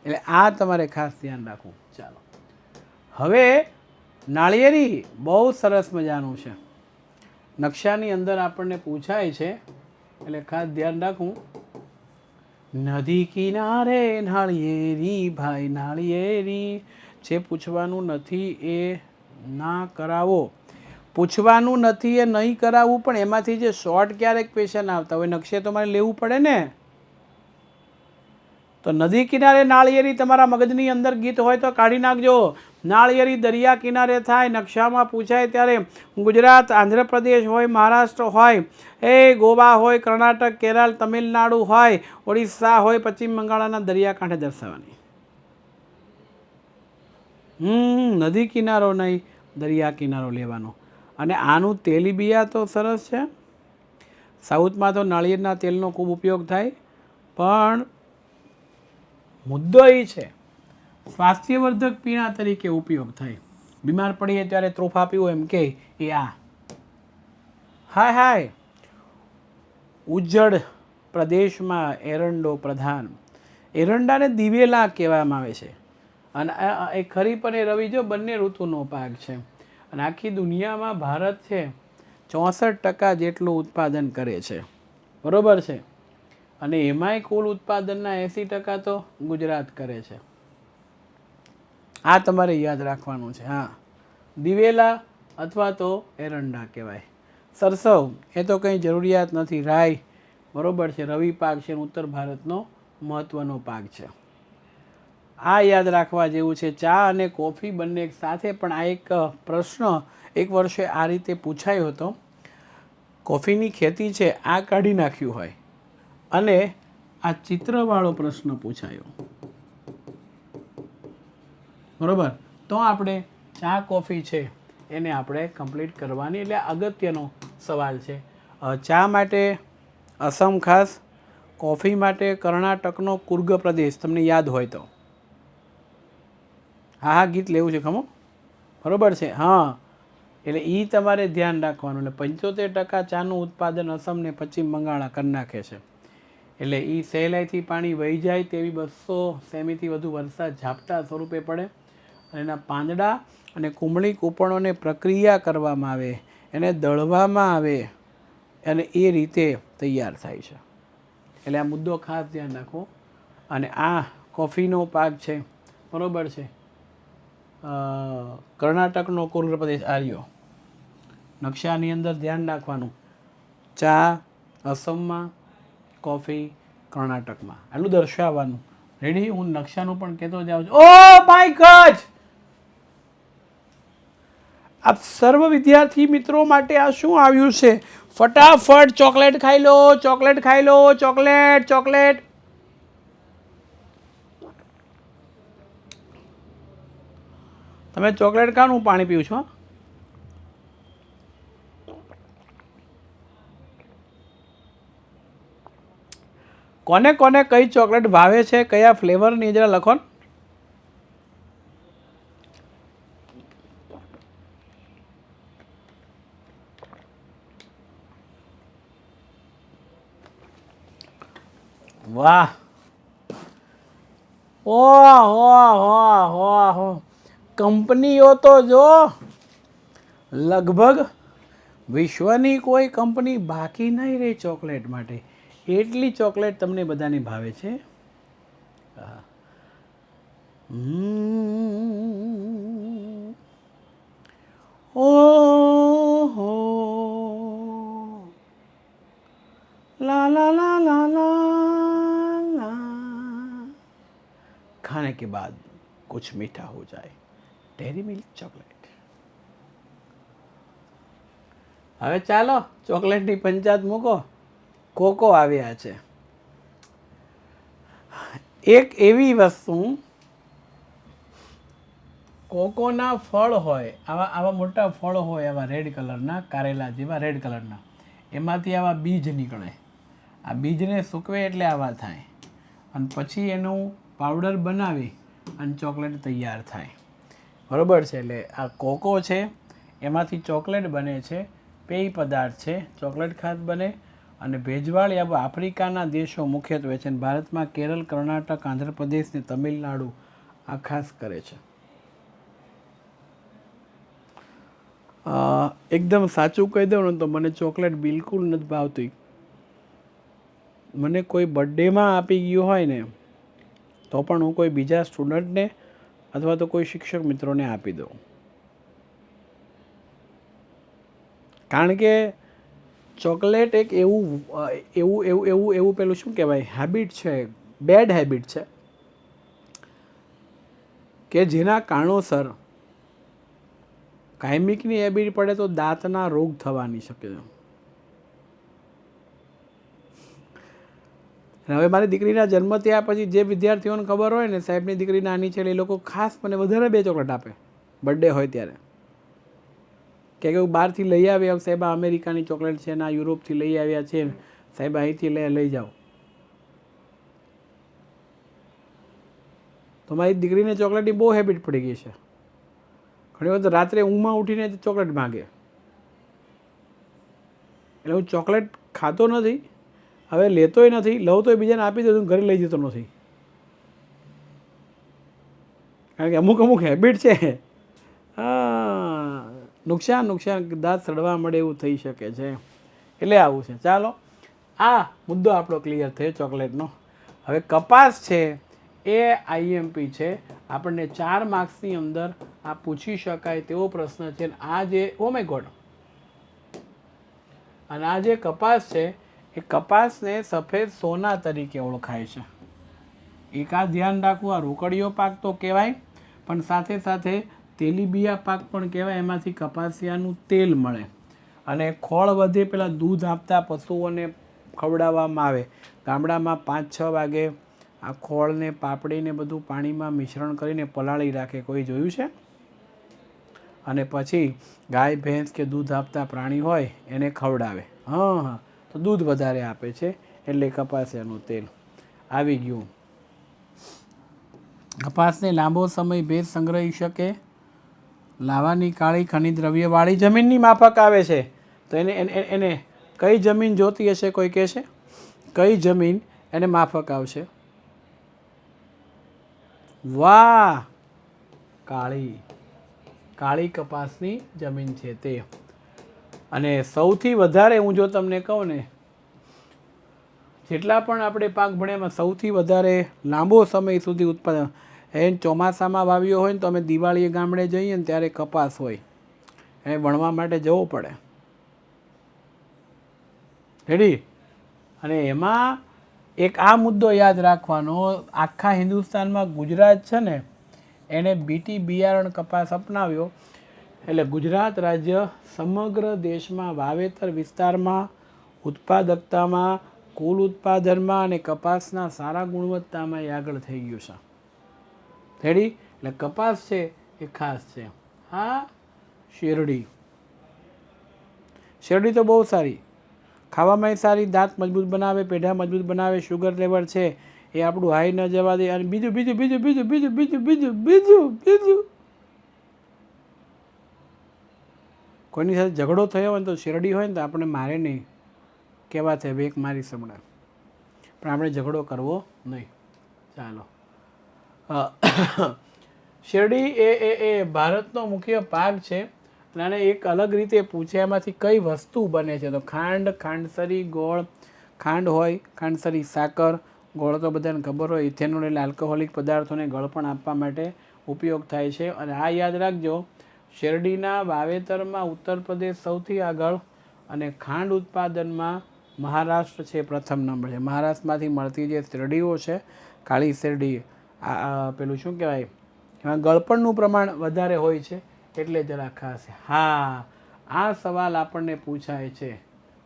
એટલે આ તમારે ખાસ ધ્યાન રાખવું. ચાલો, હવે નાળિયેરી બહુ સરસ મજાનું છે. નકશાની અંદર આપણને પૂછાય છે એટલે ખાસ ધ્યાન રાખવું. નદી કિનારે નાળિયેરી, ભાઈ નાળિયેરી. જે પૂછવાનું નથી એ ના કરાવો. પૂછવાનું નથી એ નહીં કરાવવું, પણ એમાંથી જે શોર્ટ ક્યારેક ક્વેશ્ચન આવતા હોય નકશે તો મારે લેવું પડે ને. તો નદી કિનારે નાળિયેરી તમારા મગજની અંદર ગીત હોય તો કાઢી નાખજો. નાળિયેરી દરિયા કિનારે થાય, નકશામાં પૂછાય ત્યારે ગુજરાત, આંધ્રપ્રદેશ હોય, મહારાષ્ટ્ર હોય, ગોવા હોય, કર્ણાટક, કેરળ, તમિલનાડુ હોય, ઓડિશા હોય, પશ્ચિમ બંગાળના દરિયાકાંઠે દર્શાવવાની. નદી કિનારો નહીં, દરિયા કિનારો લેવાનો. અને આનું તેલીબિયા તો સરસ છે. સાઉથમાં તો નાળિયેરના તેલનો ખૂબ ઉપયોગ થાય, પણ મુદ્દો એ છે સ્વાસ્થ્યવર્ધક પીણા તરીકે ઉપયોગ થાય. બીમાર પડીએ ત્યારે ત્રોફા પીવો એમ કે એ આ. હાય ઉજ્જડ પ્રદેશમાં એરંડો પ્રધાન. એરંડાને દિવેલા કહેવામાં આવે છે. અને એ ખરીફ અને રવિ જો બંને ઋતુનો પાક છે. અને આખી દુનિયામાં ભારત છે 64% જેટલું ઉત્પાદન કરે છે, બરોબર છે. અને એમાંય કુલ ઉત્પાદનના 80% તો ગુજરાત કરે છે. આ તમારે યાદ રાખવાનું છે. હા, દિવેલા અથવા તો એરંડા કહેવાય. સરસવ એ તો કંઈ જરૂરિયાત નથી, રાઈ બરોબર છે, રવિ પાક છે, ઉત્તર ભારતનો મહત્વનો પાક છે. આ યાદ રાખવા જેવું છે. ચા અને કોફી બંને એક સાથે, પણ આ એક પ્રશ્ન એક વર્ષે આ રીતે પૂછાયો હતો. કોફીની ખેતી છે આ કાઢી નાખ્યું હોય અને આ ચિત્રવાળો પ્રશ્ન પૂછાયો, બરોબર, તો આપણે ચા કોફી છે એને આપણે કમ્પ્લીટ કરવાની, એટલે અગત્યનો સવાલ છે. ચા માટે અસમ ખાસ, કોફી માટે કર્ણાટકનો કુર્ગ પ્રદેશ, તમને યાદ હોય તો. હા હા, ગીત લેવું છે ખમો, બરોબર છે. હા, એટલે એ તમારે ધ્યાન રાખવાનું. એટલે 75% ચાનું ઉત્પાદન અસમ ને પશ્ચિમ બંગાળ કરી નાખે છે. એટલે એ સહેલાઈથી પાણી વહી જાય તેવી 200 સેમીથી વધુ વરસાદ ઝાપટા સ્વરૂપે પડે, અને એના પાંદડા અને કુમળી કૂપણોને પ્રક્રિયા કરવામાં આવે, એને દળવામાં આવે અને એ રીતે તૈયાર થાય છે. એટલે આ મુદ્દો ખાસ ધ્યાન રાખો. અને આ કોફીનો પાક છે, બરોબર છે, કર્ણાટકનો કુર્ગ પ્રદેશ આર્યો. નકશાની અંદર ધ્યાન રાખવાનું, ચા અસમમાં, કોફી કર્ણાટકમાં, આટલું દર્શાવવાનું. રેડી? હું નકશાનું પણ કહેતો જાઉં છું. ઓ માય ગોડ, આપ સર્વ વિદ્યાર્થી મિત્રો માટે આ શું આવ્યું છે? ફટાફટ ચોકલેટ ખાઈ લો, ચોકલેટ ખાઈ લો, ચોકલેટ ચોકલેટ. તમે ચોકલેટ ખાનું, પાણી પીવું છો? કોને કોને કઈ ચોકલેટ ભાવે છે, કયા ફ્લેવરની, જરા લખો ને. વાહ, ઓહો, કંપનીઓ તો જો લગભગ વિશ્વની કોઈ કંપની બાકી નહીં રહી ચોકલેટ માટે, એટલી ચોકલેટ તમને બધાને ભાવે છે. ઓહો, લા લા લા લા લા, खाने के बाद कुछ मीठा हो जाए, डेरी मिल्क चॉकलेट. હવે ચાલો ચોકલેટની પંચાયત મૂકો. કોકો આવ્યા છે. એક એવી વસ્તુ, કોકોના ફળ હોય, આવા મોટા ફળ હોય, આવા રેડ કલરના, કારેલા જેવા રેડ કલરના, એમાંથી આવા બીજ નીકળે. આ બીજને સૂકવે એટલે આવા થાય, અને પછી એનું પાવડર બનાવી અને ચોકલેટ તૈયાર થાય, બરોબર છે. એટલે આ કોકો છે, એમાંથી ચોકલેટ બને છે, પેય પદાર્થ છે, ચોકલેટ ખાસ બને. અને ભેજવાળી આફ્રિકાના દેશો મુખ્યત્વે છે, ભારતમાં કેરળ, કર્ણાટક, આંધ્રપ્રદેશ ને તમિલનાડુ આ ખાસ કરે છે. એકદમ સાચું કહી દઉં ને તો મને ચોકલેટ બિલકુલ નથી ભાવતી. મને કોઈ બર્થડેમાં આપી ગયું હોય ને તો પણ હું કોઈ બીજા સ્ટુડન્ટને અથવા તો કોઈ શિક્ષક મિત્રોને આપી દઉં, કારણ કે ચોકલેટ એક એવું પેલું શું કહેવાય, હેબિટ છે, બેડ હેબિટ છે, કે જેના કારણોસર કાયમિકની હેબિટ પડે તો દાંતના રોગ થવાની શકે છે. હવે મારી દીકરીના જન્મ થયા પછી જે વિદ્યાર્થીઓને ખબર હોય ને સાહેબની દીકરી નાની છે, એ લોકો ખાસ મને વધારે 2 ચોકલેટ આપે બર્થડે હોય ત્યારે, કે બહારથી લઈ આવ્યા સાહેબ, આ અમેરિકાની ચોકલેટ છે, ના યુરોપથી લઈ આવ્યા છે સાહેબ, અહીંથી લઈ જાઓ. તો મારી દીકરીને ચોકલેટની બહુ હેબિટ પડી ગઈ છે. ઘણી વખત રાત્રે ઊંઘમાં ઉઠીને ચોકલેટ માગે, એટલે હું ચોકલેટ ખાતો નથી, હવે લેતોય નથી, લઉં તોય બીજાને આપી દઉં, ઘરે લઈ જતો નથી, કારણ કે અમુક હેબિટ છે. હા, નુકસાન દાંત સડવા મળે એવું થઈ શકે છે, એટલે આવું છે. ચાલો, આ મુદ્દો આપણો ક્લિયર થયો ચોકલેટનો. હવે કપાસ છે એ આઈએમપી છે, આપણને 4 માર્ક્સની અંદર આ પૂછી શકાય તેવો પ્રશ્ન છે. આ જે ઓ માય ગોડ, અને આ જે કપાસ છે એ કપાસને સફેદ સોના તરીકે ઓળખાય છે. એક આ ધ્યાન રાખવું, આ રોકડીયો પાક તો કહેવાય, પણ સાથે સાથે તેલીબિયા પાક પણ કહેવાય. એમાંથી કપાસિયાનું તેલ મળે, અને ખોળ વધે પેલા દૂધ આપતા પશુઓને ખવડાવવામાં આવે. ગામડામાં 5-6 વાગે આ ખોળને પાપડીને બધું પાણીમાં મિશ્રણ કરીને પલાળી રાખે, કોઈ જોયું છે? અને પછી ગાય ભેંસ કે દૂધ આપતા પ્રાણી હોય એને ખવડાવે. હા, તો દૂધ વધારે આપે છે, એટલે કપાસિયાનું તેલ આવી ગયું. કપાસને લાંબો સમય ભેજ સંગ્રહી શકે. લાવાની કાળી ખનિજ દ્રવ્યવાળી જમીનની માફક આવે છે. તો એને કઈ જમીન જોતી હશે, કોઈ કહેશે? કઈ જમીન એને માફક આવશે? વાહ, કાળી કપાસની જમીન છે તે. અને સૌથી વધારે હું જો તમને કહું ને, જેટલા પણ આપણે પાક ભણ્યામાં સૌથી વધારે લાંબો સમય સુધી ઉત્પાદન ચોમાસામાં વાવ્યો હોય ને, તો અમે દિવાળીએ ગામડે જઈએ ને ત્યારે કપાસ હોય, એને વણવા માટે જવું પડે. રેડી? અને એમાં એક આ મુદ્દો યાદ રાખવાનો, આખા હિન્દુસ્તાનમાં ગુજરાત છે ને એને બીટી બિયારણ કપાસ અપનાવ્યો, એટલે ગુજરાત રાજ્ય સમગ્ર દેશમાં વાવેતર વિસ્તારમાં, ઉત્પાદકતામાં, કુલ ઉત્પાદનમાં અને કપાસના સારા ગુણવત્તામાં એ આગળ થઈ ગયું છે. રેડી? એટલે કપાસ છે એ ખાસ છે. હા, શેરડી તો બહુ સારી, ખાવામાં સારી, દાંત મજબૂત બનાવે, પેઢા મજબૂત બનાવે, શુગર લેવલ છે એ આપણું હાઈ ન જવા દે. અને બીજું કોઈની સાથે ઝઘડો થયો હોય ને તો શેરડી હોય ને તો આપણે મારે નહીં, કેવા છે વેક મારી સમણા, પણ આપણે ઝઘડો કરવો નહીં. ચાલો, શેરડી એ ભારતનો મુખ્ય પાક છે. અને આને એક અલગ રીતે પૂછે, એમાંથી કઈ વસ્તુ બને છે? તો ખાંડ, ખાંડસરી, ગોળ. ખાંડ હોય, ખાંડસરી સાકર, ગોળ તો બધાને ખબર હોય, ઇથેનોલ એટલે આલ્કોહોલિક પદાર્થોને ગળપણ આપવા માટે ઉપયોગ થાય છે. અને આ યાદ રાખજો, શેરડીના વાવેતરમાં ઉત્તર પ્રદેશ સૌથી આગળ, અને ખાંડ ઉત્પાદનમાં મહારાષ્ટ્ર છે પ્રથમ નંબર છે. મહારાષ્ટ્રમાંથી મળતી જે શેરડીઓ છે, કાળી શેરડી, આ પેલું શું કહેવાય, એમાં ગળપણનું પ્રમાણ વધારે હોય છે, એટલે જરા ખાસ. હા, આ સવાલ આપણને પૂછાય છે,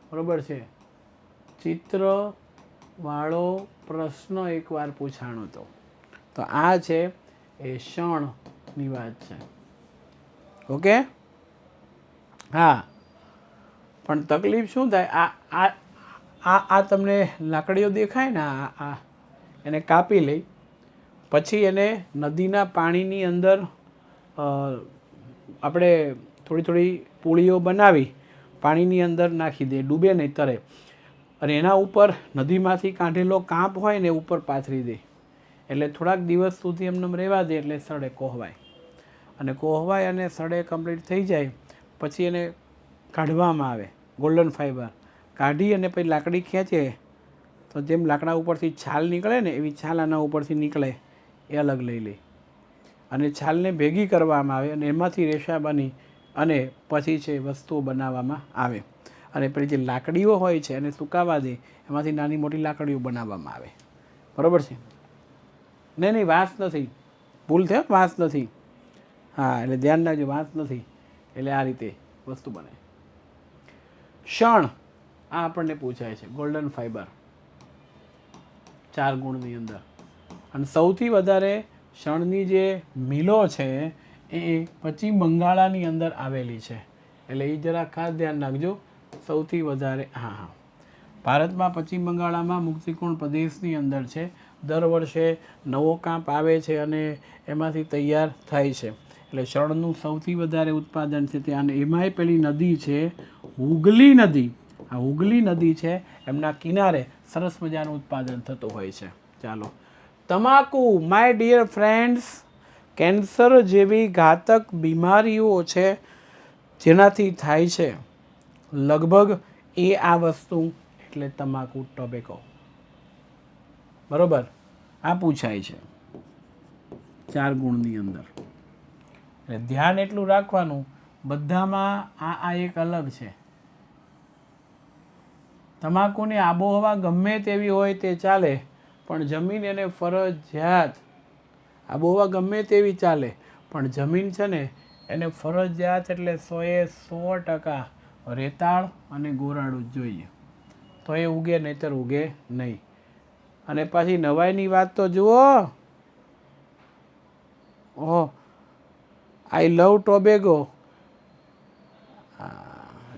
બરોબર છે? ચિત્રવાળો પ્રશ્ન એકવાર પૂછાણો હતો. તો આ છે એ શણની વાત છે. ઓકે? હા, પણ તકલીફ શું થાય, આ તમને લાકડીઓ દેખાય ને, આ એને કાપી લઈ, પછી એને નદીના પાણીની અંદર આપણે થોડી પૂળીઓ બનાવી પાણીની અંદર નાખી દે, ડૂબે નહીં, તરે, અને એના ઉપર નદીમાંથી કાઢેલો કાંપ હોય ને ઉપર પાથરી દે, એટલે થોડાક દિવસ સુધી એમને રહેવા દે, એટલે સડે, કોહવાય. અને કોહવાય અને સડે કમ્પ્લીટ થઈ જાય પછી એને કાઢવામાં આવે, ગોલ્ડન ફાઈબર કાઢી અને પછી લાકડી ખેંચે તો જેમ લાકડા ઉપરથી છાલ નીકળે ને એવી છાલ આના ઉપરથી નીકળે, એ અલગ લઈ લે. અને છાલને ભેગી કરવામાં આવે અને એમાંથી રેશા બની અને પછી છે વસ્તુઓ બનાવવામાં આવે. અને પેલી જે લાકડીઓ હોય છે એને સુકાવા દે, એમાંથી નાની મોટી લાકડીઓ બનાવવામાં આવે. બરાબર છે? નહીં, વાંસ નથી, ભૂલ થયો, વાંસ નથી. હા, એટલે ધ્યાન રાખજો, વાંસ નથી. એટલે આ રીતે વસ્તુ બને. શણ, આ આપણને પૂછાય છે, ગોલ્ડન ફાઈબર 4 ગુણની અંદર. અને સૌથી વધારે શણની જે મિલો છે એ પશ્ચિમ બંગાળની અંદર આવેલી છે, એટલે એ જરા ખાસ ધ્યાન રાખજો. સૌથી વધારે, હા, ભારતમાં પશ્ચિમ બંગાળમાં મુક્તિકોણ પ્રદેશની અંદર છે. દર વર્ષે નવો કાંપ આવે છે અને એમાંથી તૈયાર થાય છે, એટલે શણનું સૌથી વધારે ઉત્પાદન છે ત્યાં. એમાંય પેલી નદી છે હુગલી નદી, આ હુગલી નદી છે એમના કિનારે સરસ મજાનું ઉત્પાદન થતું હોય છે. ચાલો, તમાકુ, માય ડિયર ફ્રેન્ડ્સ, કેન્સર જેવી ઘાતક બીમારીઓ છે જેનાથી થાય છે લગભગ એ આ વસ્તુ એટલે તમાકુ ટોબેકો. બરોબર, આ પૂછાય છે 4 ગુણની અંદર. એટલે ધ્યાન એટલું રાખવાનું બધામાં આ એક અલગ છે. તમાકુની આબોહવા ગમે તેવી હોય તે ચાલે, પણ જમીન એને ફરજિયાત, આબોહવા ગમે તેવી ચાલે પણ જમીન છે ને એને ફરજિયાત એટલે 100% રેતાળ અને ગોરાડું જ જોઈએ, તો એ ઉગે નહીતર ઉગે નહીં. અને પાછી નવાઈની વાત તો જુઓ, ઓહ આઈ લવ ટોબેગો,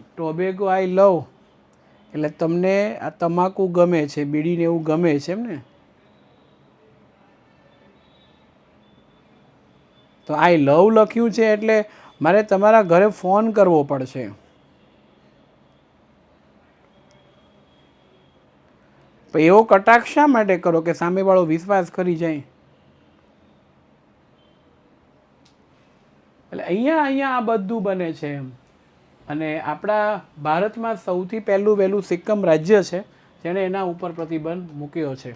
ટોબેગો આઈ લવ એટલે તમને આ તમાકુ ગમે છે, બીડીને એવું ગમે છે એમ ને. તો આઈ લવ લખ્યું છે એટલે મારે તમારા ઘરે ફોન કરવો પડશે. તો એવો કટાક્ષ શા માટે કરો કે સામેવાળો વિશ્વાસ કરી જાય? એટલે અહીંયા આ બધું બને છે એમ. અને આપણા ભારતમાં સૌથી વહેલું સિક્કમ રાજ્ય છે જેણે એના ઉપર પ્રતિબંધ મૂક્યો છે.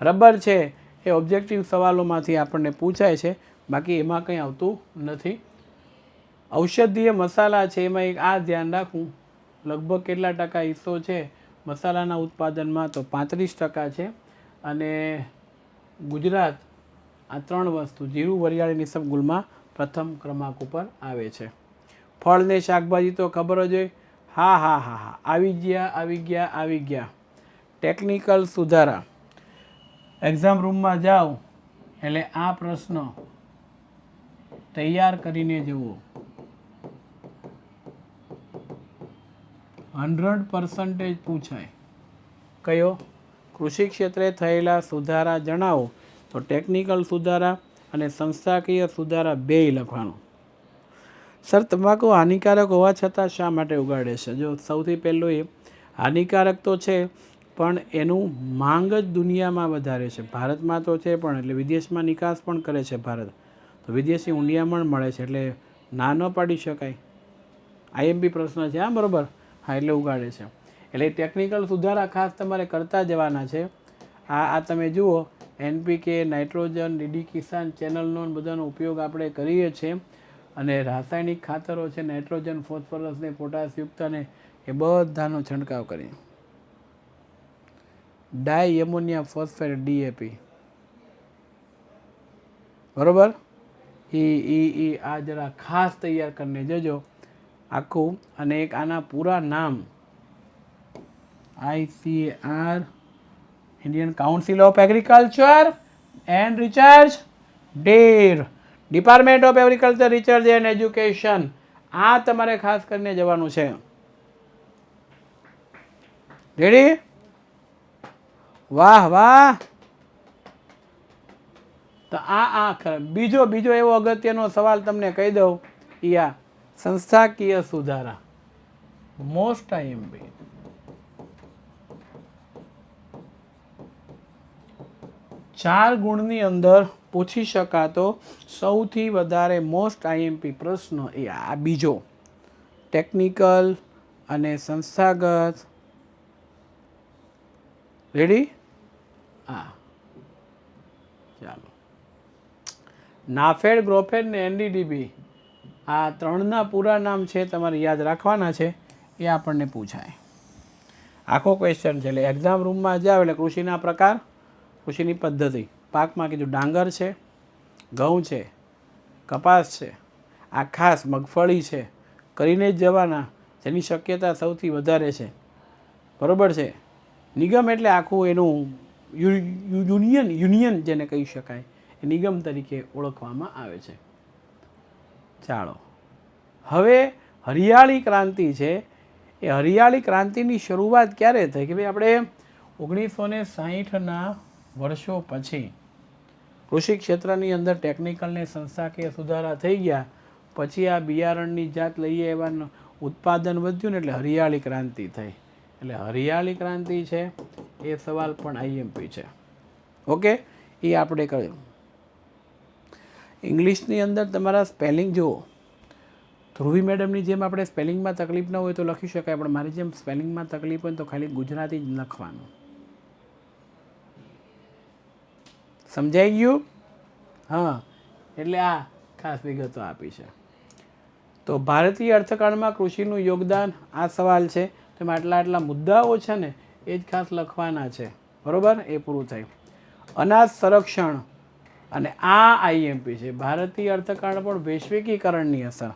રબર છે એ ઓબ્જેક્ટિવ સવાલોમાંથી આપણને પૂછાય છે, બાકી એમાં કંઈ આવતું નથી. ઔષધીય મસાલા છે એમાં એક આ ધ્યાન રાખવું, લગભગ કેટલા ટકા હિસ્સો છે મસાલાના ઉત્પાદનમાં, તો 35% છે. અને ગુજરાત આ 3 વસ્તુ જીરું, વરિયાળી, નિસબગુલમાં પ્રથમ ક્રમાંક ઉપર આવે છે. ફળ ને શાકભાજી તો ખબર જ હોય. હા આવી ગયા. ટેકનિકલ સુધારા. એક્ઝામ રૂમમાં જાઓ એટલે આ પ્રશ્ન તૈયાર કરીને જુઓ. 100% પૂછાય. કયો? કૃષિ ક્ષેત્રે થયેલા સુધારા જણાવો. તો ટેકનિકલ સુધારા અને સંસ્થાકીય સુધારા બેય લખવાનું. સર તમાકુ હાનિકારક હોવા છતાં શા માટે ઉગાડે છે? જો સૌથી પહેલું એ હાનિકારક તો છે, પણ એનું માંગ જ દુનિયામાં વધારે છે. ભારતમાં તો છે પણ એટલે વિદેશમાં નિકાસ પણ કરે છે ભારત, તો વિદેશી ઊંડિયામણ મળે છે, એટલે ના ન પાડી શકાય. આઈએમપી પ્રશ્ન છે. હા બરાબર, હા એટલે ઉગાડે છે. એટલે ટેકનિકલ સુધારા ખાસ તમારે કરતા જવાના છે. આ તમે જુઓ, NPK, નાઇટ્રોજન, ડીડી કિસાન ચેનલનો બધાનો ઉપયોગ આપણે કરીએ છીએ. અને રાસાયણિક ખાતરો છે, નાઇટ્રોજન, ફોસ્ફરસ ને પોટાશયુક્ત ને એ બધાનો છંટકાવ કરીએ. ડાય એમોનિયા ફોસ્ફેટ DAP, બરોબર. આ જરા ખાસ તૈયાર કરીને જજો આખું. અને એક આના પૂરા નામ ICAR, Indian council of agriculture and research, DER, department of agriculture research and education. આ તમારે ખાસ કરીને જવાનું છે. રેડી? વાહ. તો બીજો એવો અગત્યનો સવાલ તમને કહી દઉં, યા સંસ્થાકીય સુધારા, મોસ્ટ IMP. 4 ગુણની અંદર પૂછી શકાતો સૌથી વધારે મોસ્ટ IMP પ્રશ્ન એ આ બીજો, ટેકનિકલ અને સંસ્થાગત. રેડી? હા ચાલો. નાફેડ, ગ્રોફેડ ને NDDB, આ 3ના પૂરા નામ છે તમારે યાદ રાખવાના છે, એ આપણને પૂછાય. આખો ક્વેશ્ચન છે. એટલે એક્ઝામ રૂમમાં જાવ એટલે કૃષિના પ્રકાર, કૃષિની પદ્ધતિ. પાકમાં કીધું ડાંગર છે, ઘઉં છે, કપાસ છે, આ ખાસ મગફળી છે, કરીને જ જવાના જેની શક્યતા સૌથી વધારે છે. બરોબર છે. નિગમ એટલે આખું એનું યુનિયન જેને કહી શકાય, એ નિગમ તરીકે ઓળખવામાં આવે છે. ચાલો, હવે હરિયાળી ક્રાંતિ છે. એ હરિયાળી ક્રાંતિની શરૂઆત ક્યારે થઈ? કે ભાઈ આપણે 1960ના વર્ષો પછી કૃષિ ક્ષેત્રની અંદર ટેકનિકલ ને સંસ્થાકીય સુધારા થઈ ગયા, પછી આ બિયારણની જાત લઈએ એવા ઉત્પાદન વધ્યું ને એટલે હરિયાળી ક્રાંતિ થઈ. એટલે હરિયાળી ક્રાંતિ છે એ સવાલ પણ IMP છે. ઓકે, એ આપણે કહ્યું. ઇંગ્લિશની અંદર તમારા સ્પેલિંગ જુઓ ધ્રુવી મેડમની જેમ આપણે સ્પેલિંગમાં તકલીફ ન હોય તો લખી શકાય, પણ મારી જેમ સ્પેલિંગમાં તકલીફ હોય તો ખાલી ગુજરાતી જ લખવાનું. સમજાઈ ગયું? હા, એટલે આ ખાસ વિગતો આપી છે. તો ભારતીય અર્થકાળમાં કૃષિનું યોગદાન, આ સવાલ છે. તો એમાં આટલા મુદ્દાઓ છે ને એ જ ખાસ લખવાના છે. બરાબર? એ પૂરું થાય. અનાજ સંરક્ષણ, અને આ આઈએમપી છે. ભારતીય અર્થકાળ પર વૈશ્વિકીકરણની અસર.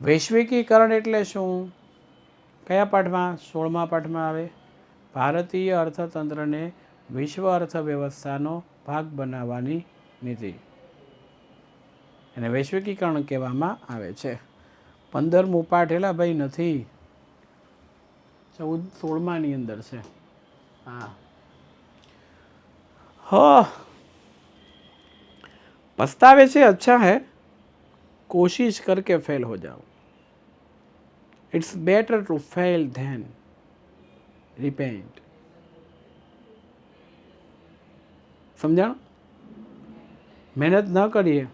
વૈશ્વિકીકરણ એટલે શું? કયા પાઠમાં? 16મા પાઠમાં આવે. ભારતીય અર્થતંત્રને વિશ્વ અર્થવ્યવસ્થાનો ભાગ બનાવવાની નીતિ, એને વૈશ્વિકીકરણ કહેવામાં આવે છે. 15મું પાઠ એલા ભાઈ નથી, 16માની અંદર છે. હા हाँ, पछतावे से अच्छा है कोशिश करके फेल हो जाओ. It's better to fail than repent. समझा? મહેનત ન કરીએ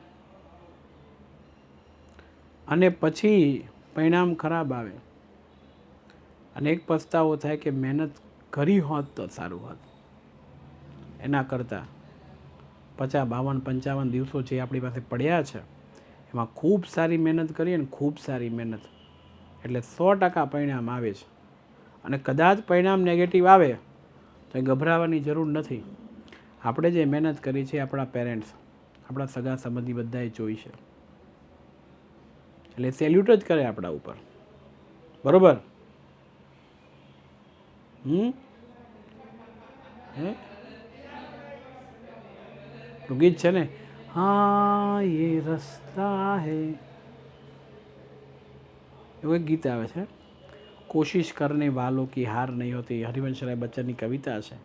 અને પછી પરિણામ ખરાબ આવે અને એક પસ્તાવો થાય કે મહેનત કરી હોત તો સારું હોત. એના કરતાં 50, 52, 55 દિવસો જે આપણી પાસે પડ્યા છે એમાં ખૂબ સારી મહેનત કરીએ ને, ખૂબ સારી મહેનત એટલે 100% પરિણામ આવે છે. અને કદાચ પરિણામ નેગેટિવ આવે તો એ ગભરાવાની જરૂર નથી. આપણે જે મહેનત કરી છે આપણા પેરેન્ટ્સ, આપણા સગા સંબંધી બધાએ જોઈ છે, એટલે સેલ્યુટ જ કરે આપણા ઉપર. બરોબર? હે ગીત છે ને, હા ये रस्ता है, એવું એક ગીત આવે છે. કોશિશ કરને વાલો કી હાર નહીં હોતી, હરિવંશરાય બચ્ચનની કવિતા છે.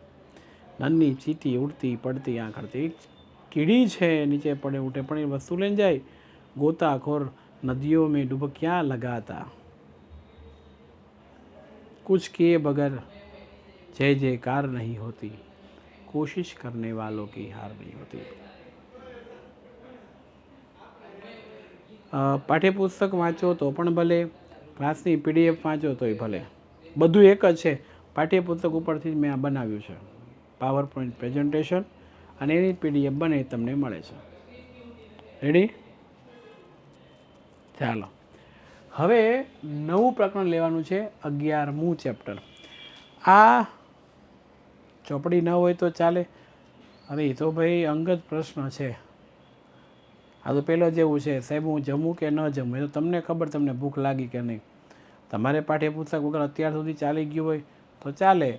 નન્ની ચીટી ઉડતી પડતી આંખ હડતી. એક કીડી છે નીચે પડે ઉઠે પણ એ વસ્તુ લઈને જાય. गोताखोर नदियों में डुबकियां लगाता, कुछ किए बगैर जय जयकार नहीं होती, कोशिश करने वालों की हार नहीं होती. પાઠ્યપુસ્તક વાંચો તો પણ ભલે, ક્લાસની PDF વાંચો તોય ભલે, બધું એક જ છે. પાઠ્યપુસ્તક ઉપરથી જ મેં આ બનાવ્યું છે, પાવર પોઈન્ટ પ્રેઝન્ટેશન, અને એની PDF બને તમને મળે છે. રેડી? ચાલો, હવે નવું પ્રકરણ લેવાનું છે, 11મું ચેપ્ટર. આ ચોપડી ન હોય તો ચાલે. હવે એ તો ભાઈ અંગત પ્રશ્ન છે. આ તો પહેલો જેવું છે, સાહેબ હું જમું કે ન જમું, એ તો તમને ખબર, તમને ભૂખ લાગી કે નહીં. તમારે પાઠ્યપુસ્તક વગર અત્યાર સુધી ચાલી ગયું હોય તો ચાલે.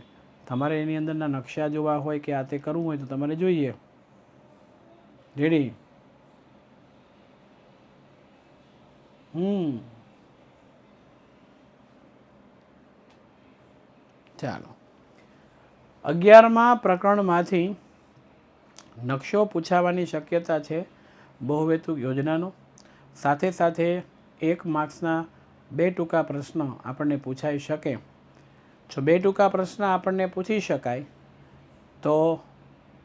તમારે એની અંદરના નકશા જોવા હોય કે આ તે કરવું હોય તો તમારે જોઈએ. રેડી? ચાલો, 11મા પ્રકરણમાંથી નકશો પૂછાવાની શક્યતા છે બહુહેતુક યોજનાનો. સાથે સાથે 1 માર્ક્સના 2 ટૂંકા પ્રશ્ન આપણને પૂછાઈ શકે. જો 2 ટૂંકા પ્રશ્ન આપણને પૂછી શકાય તો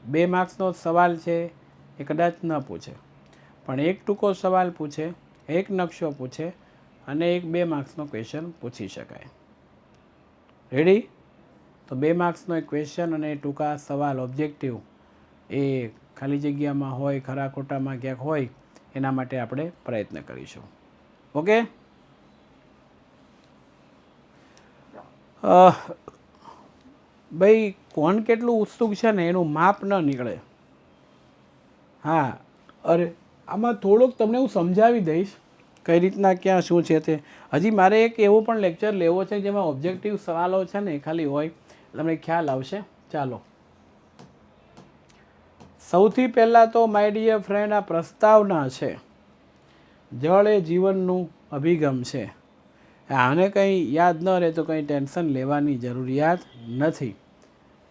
2 માર્ક્સનો સવાલ છે એ કદાચ ન પૂછે, પણ એક ટૂંકો સવાલ પૂછે, એક નકશો પૂછે અને એક 2 માર્ક્સનો ક્વેશ્ચન પૂછી શકાય. રેડી? તો 2 માર્ક્સનો એક ક્વેશ્ચન અને ટૂંકા સવાલ ઓબ્જેક્ટિવ એ ખાલી જગ્યામાં હોય, ખરા ખોટામાં ક્યાંક હોય, એના માટે આપણે પ્રયત્ન કરીશું. ઓકે? ભાઈ કોણ કેટલું ઉત્સુક છે ને એનું માપ ન નીકળે. હા, અરે આમાં થોડુંક તમને હું સમજાવી દઈશ કઈ રીતના ક્યાં શું છે તે. હજી મારે એક એવો પણ લેક્ચર લેવો છે જેમાં ઓબ્જેક્ટિવ સવાલો છે ને એ ખાલી હોય, તમને ખ્યાલ આવશે. ચાલો, સૌથી પહેલાં તો માય ડિયર ફ્રેન્ડ આ પ્રસ્તાવના છે. જળ એ જીવનનું અભિગમ છે. આને કંઈ યાદ ન રહે તો કંઈ ટેન્શન લેવાની જરૂરિયાત નથી,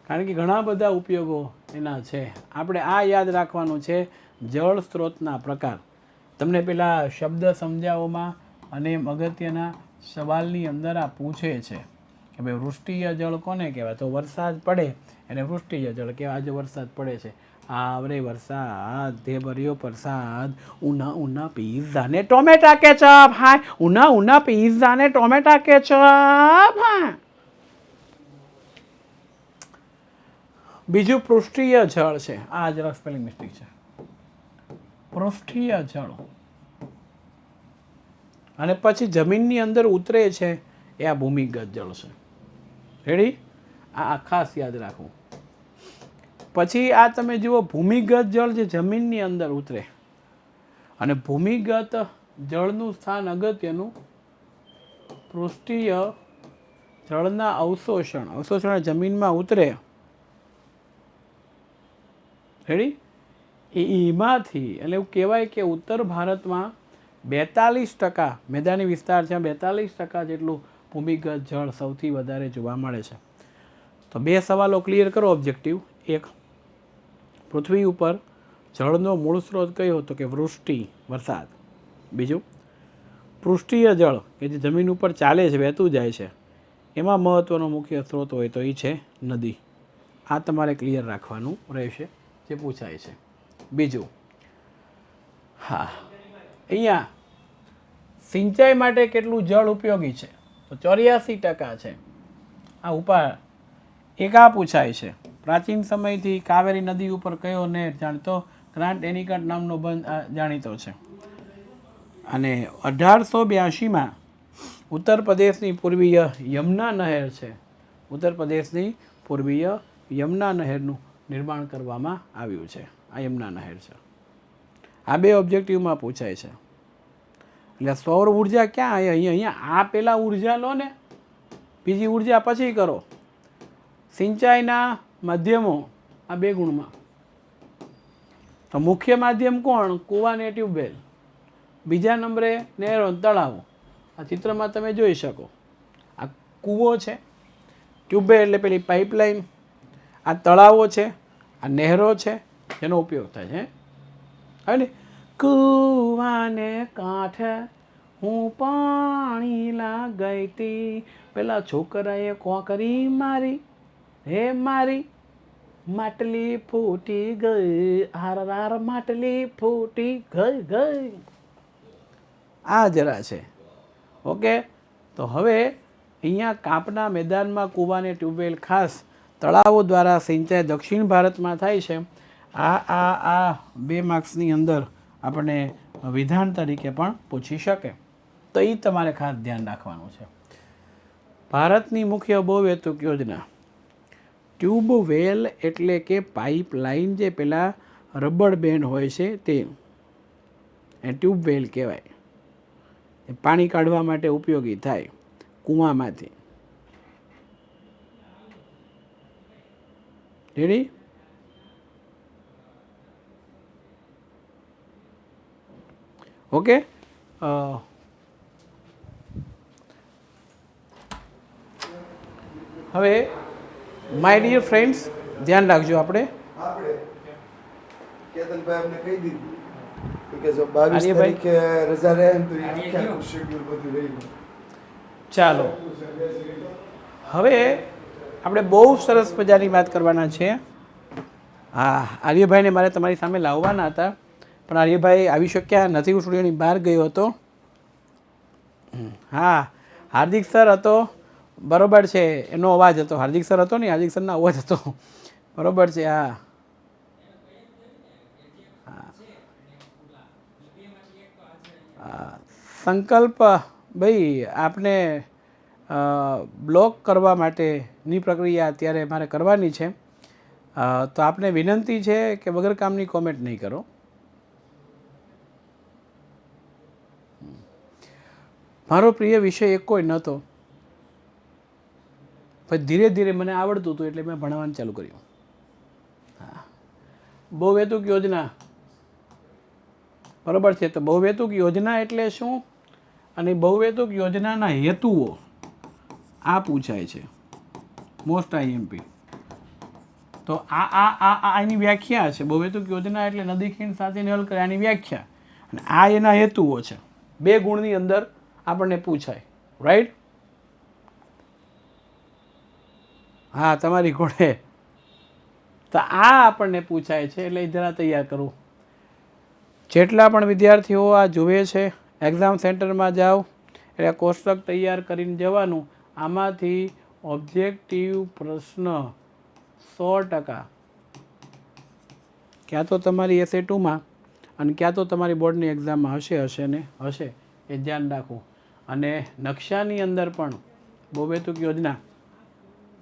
કારણ કે ઘણા બધા ઉપયોગો એના છે. આપણે આ યાદ રાખવાનું છે, જળ સ્ત્રોતના પ્રકાર. તમને પેલા શબ્દ સમજાવવામાં અને અગત્યના સવાલની અંદર આ પૂછે છે કે ભાઈ વૃષ્ટિય જળ કોને કહેવાય? તો વરસાદ પડે એને વૃષ્ટિય જળ કહેવાય. આજે વરસાદ પડે છે, આવરે વરસાદ તે ભર્યો પ્રસાદ, ઉના ઉના પીઝા ને ટોમેટા કેચપ, હાય ઉના ઉના પીઝા ને ટોમેટા કેચપ, હા. બીજું પૃષ્ઠીય જળ છે. આ જરા સ્પેલિંગ મિસ્ટેક છે. પૃષ્ઠીય જળ અને પછી જમીનની અંદર ઉતરે છે એ આ ભૂમિગત જળ છે. રેડી? આ ખાસ યાદ રાખવું. પછી આ તમે જુઓ ભૂમિગત જળ જે જમીનની અંદર ઉતરે અને ભૂમિગત જળનું સ્થાન અગત્યનું. પૃષ્ઠીય જળના અવશોષણ જમીનમાં ઉતરે. રેડી? એમાંથી એટલે એવું કહેવાય કે ઉત્તર ભારતમાં 42% મેદાની વિસ્તાર છે, 42% જેટલું ભૂમિગત જળ સૌથી વધારે જોવા મળે છે. તો 2 સવાલો ક્લિયર કરો ઓબ્જેક્ટિવ. એક, પૃથ્વી ઉપર જળનો મૂળ સ્ત્રોત કયો હતો? કે વૃષ્ટિ, વરસાદ. બીજું, પૃષ્ઠીય જળ કે જે જમીન ઉપર ચાલે છે, વહેતું જાય છે, એમાં મહત્ત્વનો મુખ્ય સ્ત્રોત હોય તો એ છે નદી. આ તમારે ક્લિયર રાખવાનું રહેશે જે પૂછાય છે. બીજું, હા, અહીંયા સિંચાઈ માટે કેટલું જળ ઉપયોગી છે? તો 84% છે. આ ઉપાય એક આ પૂછાય છે. પ્રાચીન સમયથી કાવેરી નદી ઉપર કયો નહેર જાણતો? ગ્રાન્ટ એનિકટ નામનો બંધ જાણીતો છે. અને 1882માં ઉત્તર પ્રદેશની પૂર્વીય યમુના નહેર છે. ઉત્તર પ્રદેશની પૂર્વીય યમુના નહેરનું નિર્માણ કરવામાં આવ્યું છે. આ યમુના નહેર છે. આ 2 ઓબ્જેક્ટિવમાં પૂછાય છે. એટલે સૌર ઉર્જા ક્યાં? અહીંયા આ પેલા ઉર્જા લો ને, બીજી ઉર્જા પછી કરો. સિંચાઈના માધ્યમો આ 2 ગુણમાં. તો મુખ્ય માધ્યમ કોણ? કૂવા ને ટ્યુબવેલ. બીજા નંબરે નહેરો, તળાવો. આ ચિત્રમાં તમે જોઈ શકો. આ કૂવો છે, ટ્યુબવેલ એટલે પેલી પાઇપલાઇન, આ તળાવો છે, આ નહેરો છે જેનો ઉપયોગ થાય છે. હવે ને, કૂવાને કાંઠે હું પાણી લાગઈ તી, પેલા છોકરાએ કોકરી મારી, હે મારી માટલી ફૂટી ગઈ, હાર માટલી ફૂટી ગઈ. આ જરા છે. ઓકે, તો હવે અહીંયા કાપના મેદાનમાં કૂવાને ટ્યુબવેલ ખાસ તળાવો દ્વારા સિંચાઈ દક્ષિણ ભારતમાં થાય છે. આ 2 માર્ક્સની અંદર આપણને વિધાન તરીકે પણ પૂછી શકે. તો એ તમારે ખાસ ધ્યાન રાખવાનું છે. ભારતની મુખ્ય બહુહેતુક યોજના. ટ્યુબવેલ એટલે કે પાઇપલાઇન જે પેલા રબર બેન્ડ હોય છે તે એ ટ્યુબવેલ કહેવાય. પાણી કાઢવા માટે ઉપયોગી થાય કૂવામાંથી. રેડી? ઓકે, હવે માય ડિયર ફ્રેન્ડ્સ ધ્યાન રાખજો. આપણે કેતનભાઈ અમને કહી દીધું કે જો 22 તારીખે રજા રહે ને તો એ આખું શેડ્યુલ બધું રહી ગયું. ચાલો, હવે આપણે બહુ સરસ મજાની વાત કરવાના છે. હા, આર્યભાઈને મારે તમારી સામે લાવવાના હતા પણ આર્યભાઈ આવી શક્યા નથી. હું સ્ટુડિયોની બહાર ગયો હતો. હા, હાર્દિક સર હતો, બરોબર છે, એનો અવાજ હતો. હાર્દિક સર હતો ને, હાર્દિક સરનો અવાજ હતો, બરોબર છે. હા, સંકલ્પ ભાઈ આપને બ્લોક કરવા માટેની પ્રક્રિયા અત્યારે મારે કરવાની છે. તો આપને વિનંતી છે કે વગર કામની કોમેન્ટ નહીં કરો. મારો પ્રિય વિષય એક કોઈ નહોતો, પછી ધીરે ધીરે મને આવડતું હતું એટલે મેં ભણવાનું ચાલુ કર્યું. હા, બહુહેતુક યોજના, બરોબર છે. તો બહુહેતુક યોજના એટલે શું અને બહુહેતુક યોજનાના હેતુઓ આ પૂછાય છે મોસ્ટ આઈએમપી. તો આની વ્યાખ્યા છે. બહુહેતુક યોજના એટલે નદી ખીણ સાથેની હલ કરે, આની વ્યાખ્યા. અને આ એના હેતુઓ છે. 2 ગુણની અંદર આપણને પૂછાય. રાઈટ? હા તમારી ઘોડે. તો આ આપણને પૂછાય છે એટલે જરા તૈયાર કરવું. જેટલા પણ વિદ્યાર્થીઓ આ જુએ છે એક્ઝામ સેન્ટરમાં જાઓ એટલે કોષ્ટક તૈયાર કરીને જવાનું. આમાંથી ઓબ્જેક્ટિવ પ્રશ્ન 100% ક્યાં તો તમારી એસએ 2માં અને ક્યાં તો તમારી બોર્ડની એક્ઝામમાં હશે ને હશે એ ધ્યાન રાખવું. અને નકશાની અંદર પણ બોબેતુક યોજના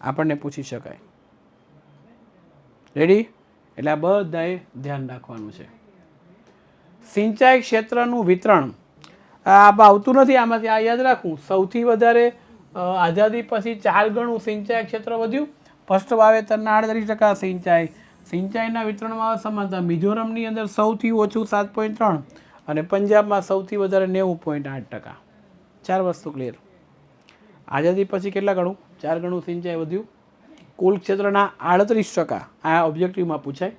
આપણને પૂછી શકાય. રેડી? એટલે આ બધાએ ધ્યાન રાખવાનું છે. સિંચાઈ ક્ષેત્રનું વિતરણ આ આવતું નથી આમાંથી. આ યાદ રાખવું. સૌથી વધારે આઝાદી પછી 4 ગણું સિંચાઈ ક્ષેત્ર વધ્યું. ફર્સ્ટ વાવેતરના 38% સિંચાઈ. સિંચાઈના વિતરણમાં સમાનતા મિઝોરમની અંદર સૌથી ઓછું 7.3 અને પંજાબમાં સૌથી વધારે 90.8%. 4 વસ્તુ ક્લિયર. આઝાદી પછી કેટલા ગણું? 4 ગણું સિંચાઈ વધ્યું. કુલ ક્ષેત્રના 38% આ ઓબ્જેક્ટિવમાં પૂછાય.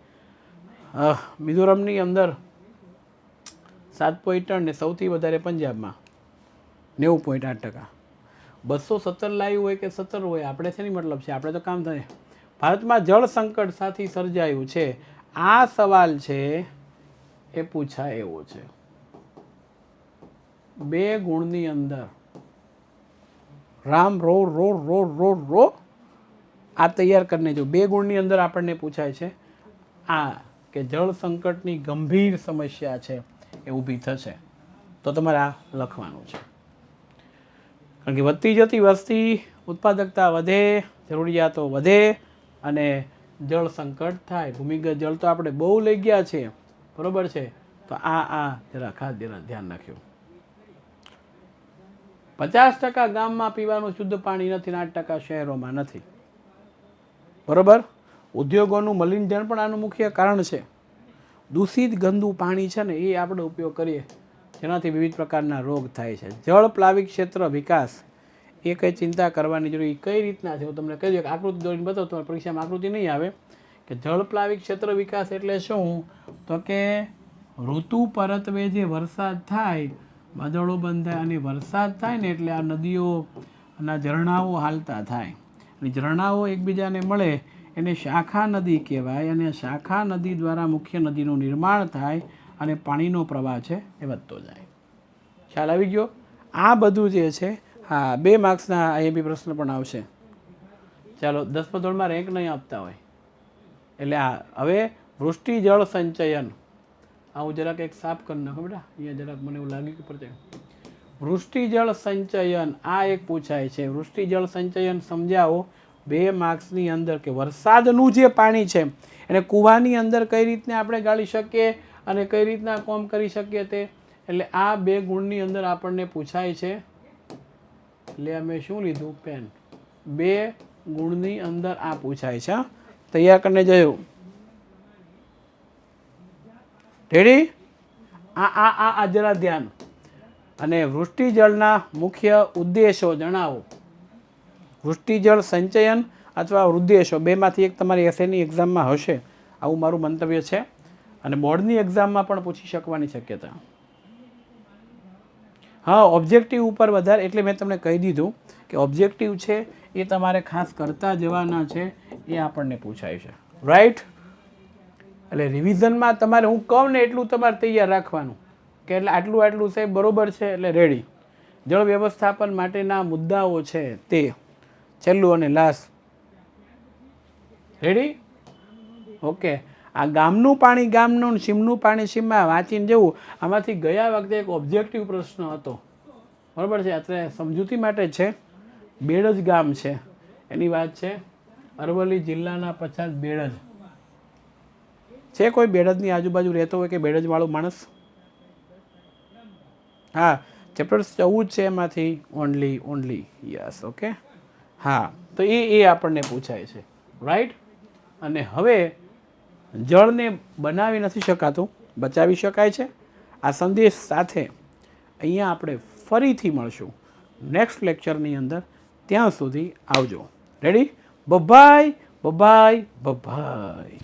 મિઝોરમની અંદર 7.3 ને સૌથી વધારે પંજાબમાં 90.8%. 217 લાવ્યું હોય કે 17 હોય આપણે શેની મતલબ છે? આપણે તો કામ થાય. ભારતમાં જળ સંકટ સાથે સર્જાયું છે. આ સવાલ છે એ પૂછાય એવો છે. 2 ગુણની અંદર રામ રો રો રો રો રો આ તૈયાર કરીને જો 2 ગુણની અંદર આપણને પૂછાય છે આ કે જળ સંકટની ગંભીર સમસ્યા છે એ ઊભી થશે તો તમારે આ લખવાનું છે. કારણ કે વધતી જતી વસ્તી, ઉત્પાદકતા વધે, જરૂરિયાતો વધે અને જળ સંકટ થાય. ભૂમિગત જળ તો આપણે બહુ લઈ ગયા છે, બરોબર છે. તો આ જરા ખાસ ધ્યાન રાખ્યું. 50% ગામમાં પીવાનું શુદ્ધ પાણી નથી અને 8% શહેરોમાં નથી. બરોબર. ઉદ્યોગોનું મલિનજન પણ આનું મુખ્ય કારણ છે. દૂષિત ગંદુ પાણી છે ને એ આપણે ઉપયોગ કરીએ જેનાથી વિવિધ પ્રકારના રોગ થાય છે. જળ પ્લાવિત ક્ષેત્ર વિકાસ એ કંઈ ચિંતા કરવાની જરૂર કઈ રીતના છે હું તમને કહી દઉં. આકૃતિ દોરીને બતાવો તો પરીક્ષામાં આકૃતિ નહીં આવે કે જળ પ્લાવિત ક્ષેત્ર વિકાસ એટલે શું? તો કે ઋતુ પરત્વે જે વરસાદ થાય, વાદળો બંધાય અને વરસાદ થાય ને એટલે આ નદીઓના ઝરણાઓ હાલતા થાય અને ઝરણાઓ એકબીજાને મળે એને શાખા નદી કહેવાય અને શાખા નદી દ્વારા મુખ્ય નદીનું નિર્માણ થાય અને પાણીનો પ્રવાહ છે એ વધતો જાય. ખ્યાલ આવી ગયો? આ બધું જે છે હા 2 માર્ક્સના આઈએમપી પ્રશ્ન પણ આવશે. ચાલો 10મા ધોરણમાં રેન્ક નહીં આપતા હોય એટલે હવે વૃષ્ટિ જળ સંચયન હું જરાક એક સાફ કરી નાખો બેટા. અહીંયા જરાક મને એવું લાગ્યું કે પડશે. વૃષ્ટિ જળ સંચયન આ એક પૂછાય છે. વૃષ્ટિ જળ સંચયન સમજાવો 2 માર્ક્સની અંદર કે વરસાદનું જે પાણી છે એને કૂવાની અંદર કઈ રીતના આપણે ગાળી શકીએ અને કઈ રીતના કોમ કરી શકીએ તે. એટલે આ 2 ગુણની અંદર આપણને પૂછાય છે. એટલે અમે શું લીધું? પેન. 2 ગુણની અંદર આ પૂછાય છે. તૈયાર કરીને જોયું. રેડી? આ જરા ધ્યાન. અને વૃષ્ટિ જળના મુખ્ય ઉદ્દેશો જણાવો. વૃષ્ટિ જળ સંચયન અથવા ઉદ્દેશો બેમાંથી એક તમારી એસએની એક્ઝામમાં હશે આવું મારું મંતવ્ય છે અને બોર્ડની એક્ઝામમાં પણ પૂછી શકવાની શક્યતા. હા ઓબ્જેક્ટિવ ઉપર વધારે એટલે મેં તમને કહી દીધું કે ઓબ્જેક્ટિવ છે એ તમારે ખાસ કરતા જવાના છે એ આપણને પૂછાય છે. રાઈટ? એટલે રિવિઝનમાં તમારે હું કહું ને એટલું તમારે તૈયાર રાખવાનું કે એટલે આટલું સાહેબ બરોબર છે એટલે રેડી. જળ વ્યવસ્થાપન માટેના મુદ્દાઓ છે તે છેલ્લું અને લાસ્ટ. રેડી? ઓકે. આ ગામનું પાણી ગામનું, સીમનું પાણી સીમમાં વાંચીને જવું. આમાંથી ગયા વખતે એક ઓબ્જેક્ટિવ પ્રશ્ન હતો, બરાબર છે. અત્યારે સમજૂતી માટે છે. બેડજ ગામ છે એની વાત છે. અરવલ્લી જિલ્લાના 50 બેડજ છે. કોઈ બેડજની આજુબાજુ રહેતો હોય કે બેડજવાળો માણસ? હા ચેપ્ટર 14 છે એમાંથી ઓનલી યસ. ઓકે. હા તો એ આપણને પૂછાય છે. રાઈટ? અને હવે જળને બનાવી નથી શકાતું, બચાવી શકાય છે. આ સંદેશ સાથે અહીંયા આપણે ફરીથી મળશું નેક્સ્ટ લેક્ચરની અંદર. ત્યાં સુધી આવજો. રેડી? Bye-bye bye-bye bye-bye.